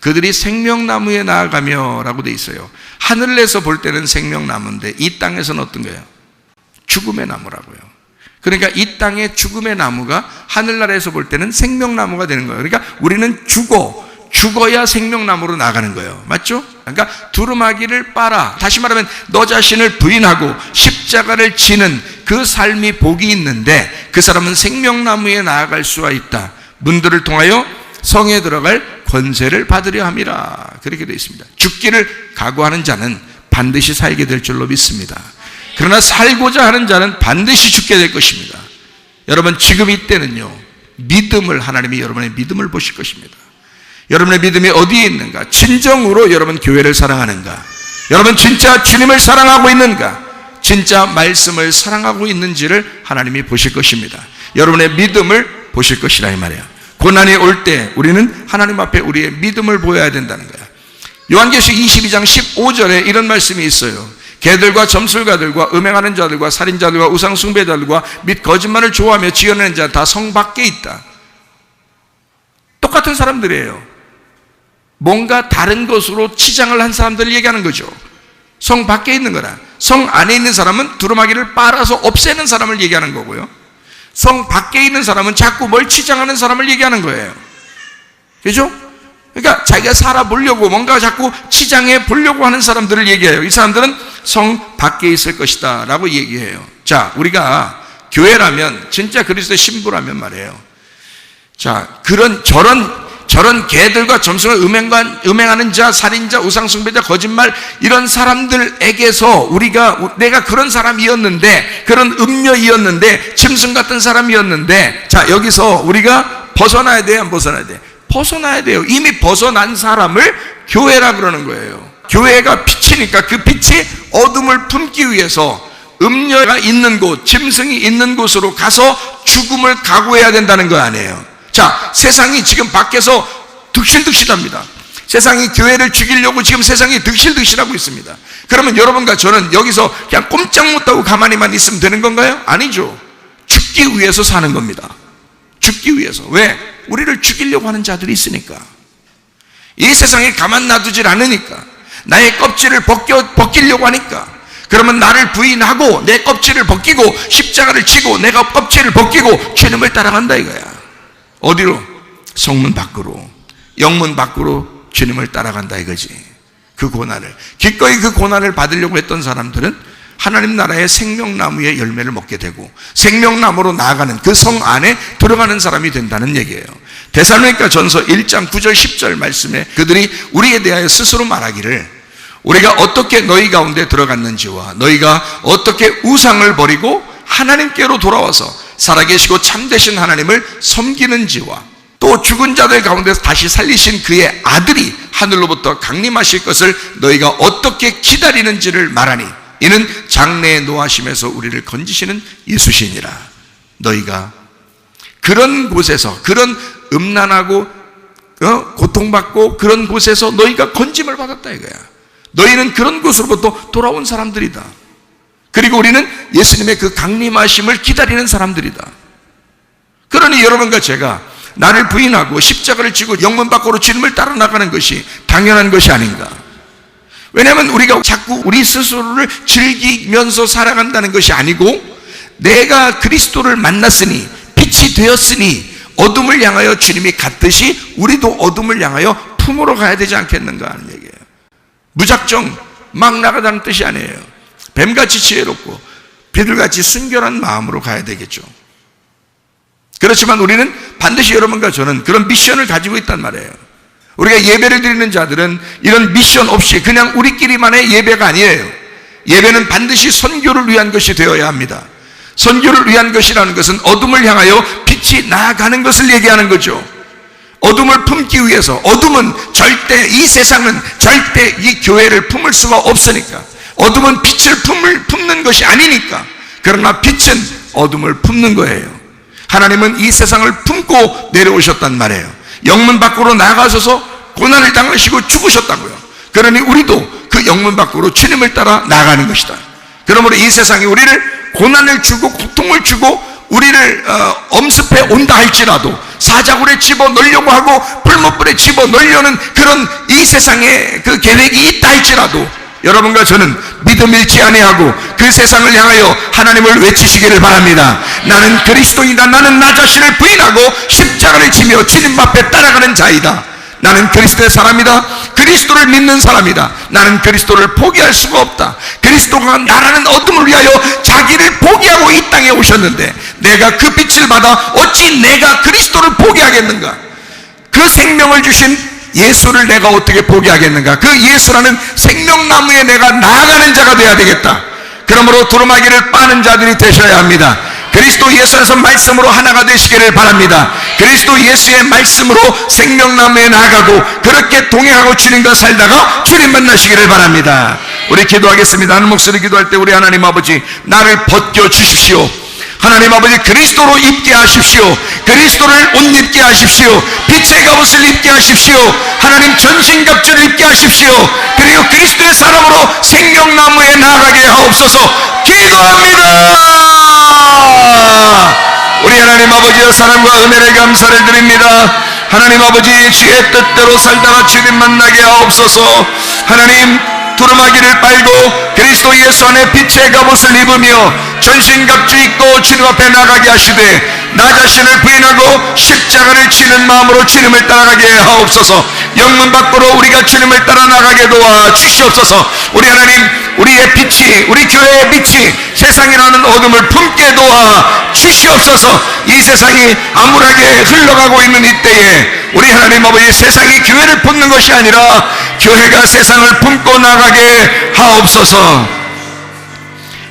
Speaker 1: 그들이 생명나무에 나아가며 라고 돼 있어요. 하늘에서 볼 때는 생명나무인데 이 땅에서는 어떤 거예요? 죽음의 나무라고요. 그러니까 이 땅의 죽음의 나무가 하늘나라에서 볼 때는 생명나무가 되는 거예요. 그러니까 우리는 죽어야 생명나무로 나가는 거예요. 맞죠? 그러니까 두루마기를 빨아, 다시 말하면 너 자신을 부인하고 십자가를 지는 그 삶이 복이 있는데 그 사람은 생명나무에 나아갈 수가 있다. 문들을 통하여 성에 들어갈 권세를 받으려 함이라. 그렇게 되어 있습니다. 죽기를 각오하는 자는 반드시 살게 될 줄로 믿습니다. 그러나 살고자 하는 자는 반드시 죽게 될 것입니다. 여러분, 지금 이때는요, 믿음을, 하나님이 여러분의 믿음을 보실 것입니다. 여러분의 믿음이 어디에 있는가? 진정으로 여러분 교회를 사랑하는가? 여러분 진짜 주님을 사랑하고 있는가? 진짜 말씀을 사랑하고 있는지를 하나님이 보실 것입니다. 여러분의 믿음을 보실 것이라 이 말이에요. 고난이 올 때 우리는 하나님 앞에 우리의 믿음을 보여야 된다는 거야. 요한계시록 22장 15절에 이런 말씀이 있어요. 개들과 점술가들과 음행하는 자들과 살인자들과 우상 숭배자들과 및 거짓말을 좋아하며 지어내는 자 다 성 밖에 있다. 똑같은 사람들이에요. 뭔가 다른 것으로 치장을 한 사람들을 얘기하는 거죠. 성 밖에 있는 거라. 성 안에 있는 사람은 두루마기를 빨아서 없애는 사람을 얘기하는 거고요. 성 밖에 있는 사람은 자꾸 뭘 치장하는 사람을 얘기하는 거예요. 그죠? 그러니까 자기가 살아보려고 뭔가 자꾸 치장해 보려고 하는 사람들을 얘기해요. 이 사람들은 성 밖에 있을 것이다 라고 얘기해요. 자, 우리가 교회라면, 진짜 그리스도의 신부라면 말이에요. 자, 저런 개들과 점술을 음행하는 자, 살인자, 우상숭배자, 거짓말, 이런 사람들에게서 내가 그런 사람이었는데, 그런 음녀이었는데, 짐승 같은 사람이었는데, 자, 여기서 우리가 벗어나야 돼요, 안 벗어나야 돼? 벗어나야 돼요. 이미 벗어난 사람을 교회라 그러는 거예요. 교회가 빛이니까 그 빛이 어둠을 품기 위해서 음녀가 있는 곳, 짐승이 있는 곳으로 가서 죽음을 각오해야 된다는 거 아니에요. 자, 세상이 지금 밖에서 득실득실합니다. 세상이 교회를 죽이려고 지금 세상이 득실득실하고 있습니다. 그러면 여러분과 저는 여기서 그냥 꼼짝 못하고 가만히만 있으면 되는 건가요? 아니죠. 죽기 위해서 사는 겁니다. 죽기 위해서. 왜? 우리를 죽이려고 하는 자들이 있으니까. 이 세상에 가만 놔두질 않으니까. 나의 껍질을 벗기려고 하니까. 그러면 나를 부인하고 내 껍질을 벗기고 십자가를 지고 내가 껍질을 벗기고 주님을 따라간다 이거야. 어디로? 성문 밖으로, 영문 밖으로 주님을 따라간다 이거지. 그 고난을, 기꺼이 그 고난을 받으려고 했던 사람들은 하나님 나라의 생명나무의 열매를 먹게 되고 생명나무로 나아가는 그 성 안에 들어가는 사람이 된다는 얘기예요. 데살로니가 전서 1장 9절 10절 말씀에 그들이 우리에 대하여 스스로 말하기를, 우리가 어떻게 너희 가운데 들어갔는지와 너희가 어떻게 우상을 버리고 하나님께로 돌아와서 살아계시고 참되신 하나님을 섬기는지와 또 죽은 자들 가운데서 다시 살리신 그의 아들이 하늘로부터 강림하실 것을 너희가 어떻게 기다리는지를 말하니, 이는 장래에 노하심에서 우리를 건지시는 예수시니라. 너희가 그런 곳에서, 그런 음란하고 고통받고 그런 곳에서 너희가 건짐을 받았다 이거야. 너희는 그런 곳으로부터 돌아온 사람들이다. 그리고 우리는 예수님의 그 강림하심을 기다리는 사람들이다. 그러니 여러분과 제가 나를 부인하고 십자가를 지고 영문 밖으로 주님을 따라 나가는 것이 당연한 것이 아닌가. 왜냐하면 우리가 자꾸 우리 스스로를 즐기면서 살아간다는 것이 아니고, 내가 그리스도를 만났으니 빛이 되었으니 어둠을 향하여 주님이 갔듯이 우리도 어둠을 향하여 품으러 가야 되지 않겠는가 하는 얘기예요. 무작정 막 나가자는 뜻이 아니에요. 뱀같이 지혜롭고 비둘같이 순결한 마음으로 가야 되겠죠. 그렇지만 우리는 반드시 여러분과 저는 그런 미션을 가지고 있단 말이에요. 우리가 예배를 드리는 자들은 이런 미션 없이 그냥 우리끼리만의 예배가 아니에요. 예배는 반드시 선교를 위한 것이 되어야 합니다. 선교를 위한 것이라는 것은 어둠을 향하여 빛이 나아가는 것을 얘기하는 거죠. 어둠을 품기 위해서, 어둠은 절대, 이 세상은 절대 이 교회를 품을 수가 없으니까, 어둠은 빛을 품는 것이 아니니까, 그러나 빛은 어둠을 품는 거예요. 하나님은 이 세상을 품고 내려오셨단 말이에요. 영문 밖으로 나가셔서 고난을 당하시고 죽으셨다고요. 그러니 우리도 그 영문 밖으로 주님을 따라 나가는 것이다. 그러므로 이 세상이 우리를 고난을 주고 고통을 주고 우리를 엄습해 온다 할지라도, 사자굴에 집어넣으려고 하고 불못불에 집어넣으려는 그런 이 세상의 그 계획이 있다 할지라도 여러분과 저는 믿음 잃지 아니하고 그 세상을 향하여 하나님을 외치시기를 바랍니다. 나는 그리스도이다. 나는 나 자신을 부인하고 십자가를 지며 주님 앞에 따라가는 자이다. 나는 그리스도의 사람이다. 그리스도를 믿는 사람이다. 나는 그리스도를 포기할 수가 없다. 그리스도가 나라는 어둠을 위하여 자기를 포기하고 이 땅에 오셨는데 내가 그 빛을 받아 어찌 내가 그리스도를 포기하겠는가? 그 생명을 주신 예수를 내가 어떻게 포기하겠는가? 그 예수라는 생명나무에 내가 나아가는 자가 되어야 되겠다. 그러므로 두루마기를 빠는 자들이 되셔야 합니다. 그리스도 예수 안에서 말씀으로 하나가 되시기를 바랍니다. 그리스도 예수의 말씀으로 생명나무에 나아가고 그렇게 동행하고 주님과 살다가 주님 만나시기를 바랍니다. 우리 기도하겠습니다. 하는 목소리 기도할 때 우리 하나님 아버지, 나를 벗겨주십시오. 하나님 아버지, 그리스도로 입게 하십시오. 그리스도를 옷 입게 하십시오. 빛의 갑옷을 입게 하십시오. 하나님 전신갑주를 입게 하십시오. 그리고 그리스도의 사람으로 생명나무에 나아가게 하옵소서. 기도합니다. 우리 하나님 아버지의 사랑과 은혜를 감사를 드립니다. 하나님 아버지, 주의 뜻대로 살다가 주님 만나게 하옵소서. 하나님, 두루마기를 빨고 그리스도 예수 안에 빛의 갑옷을 입으며 전신갑주 입고 주님 앞에 나가게 하시되 나 자신을 부인하고 십자가를 지는 마음으로 주님을 따라가게 하옵소서. 영문 밖으로 우리가 주님을 따라 나가게 도와 주시옵소서. 우리 하나님, 우리의 빛이, 우리 교회의 빛이 세상이라는 어둠을 품게 도와 주시옵소서. 이 세상이 암울하게 흘러가고 있는 이때에 우리 하나님 아버지, 세상이 교회를 품는 것이 아니라 교회가 세상을 품고 나가게 하옵소서.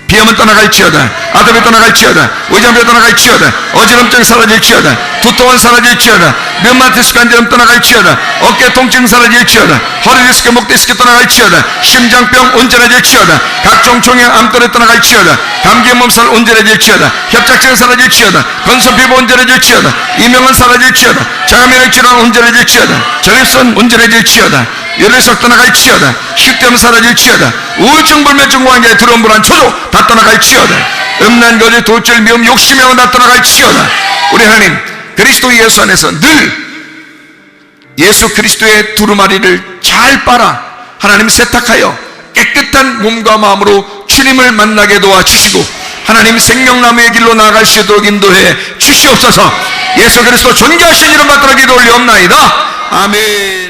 Speaker 1: 비염은 떠나갈지어다. 아담이 떠나갈지어다. 의장병 떠나갈지어다. 어지럼증 사라질지어다. 두통은 사라질지어다. 류마티스 관절염 떠나갈지어다. 어깨 통증 사라질지어다. 허리 디스크, 목 디스크 떠나갈지어다. 심장병 온전해질지어다. 각종 종양 암돌에 떠나갈지어다. 감기 몸살 온전해질지어다. 협착증 사라질지어다. 건선 피부 온전해질지어다. 이명은 사라질지어다. 자가면역 질환 온전해질지어다. 전립선 온전해질지어다. 열애석 떠나갈지어다. 식도염 사라질지어다. 우울증, 불면증, 관계에 들어온 불안, 초조 다 떠나갈지어다. 음란, 거짓, 돌절, 미움, 욕심명은 다 떠나갈지어다. 우리 하나님, 그리스도 예수 안에서 늘 예수 그리스도의 두루마리를 잘 빨아 하나님 세탁하여 깨끗한 몸과 마음으로 주님을 만나게 도와주시고 하나님 생명나무의 길로 나아갈 수 있도록 인도해 주시옵소서. 예수 그리스도 존귀하신 이름 받들어 기도 올리옵나이다. 아멘.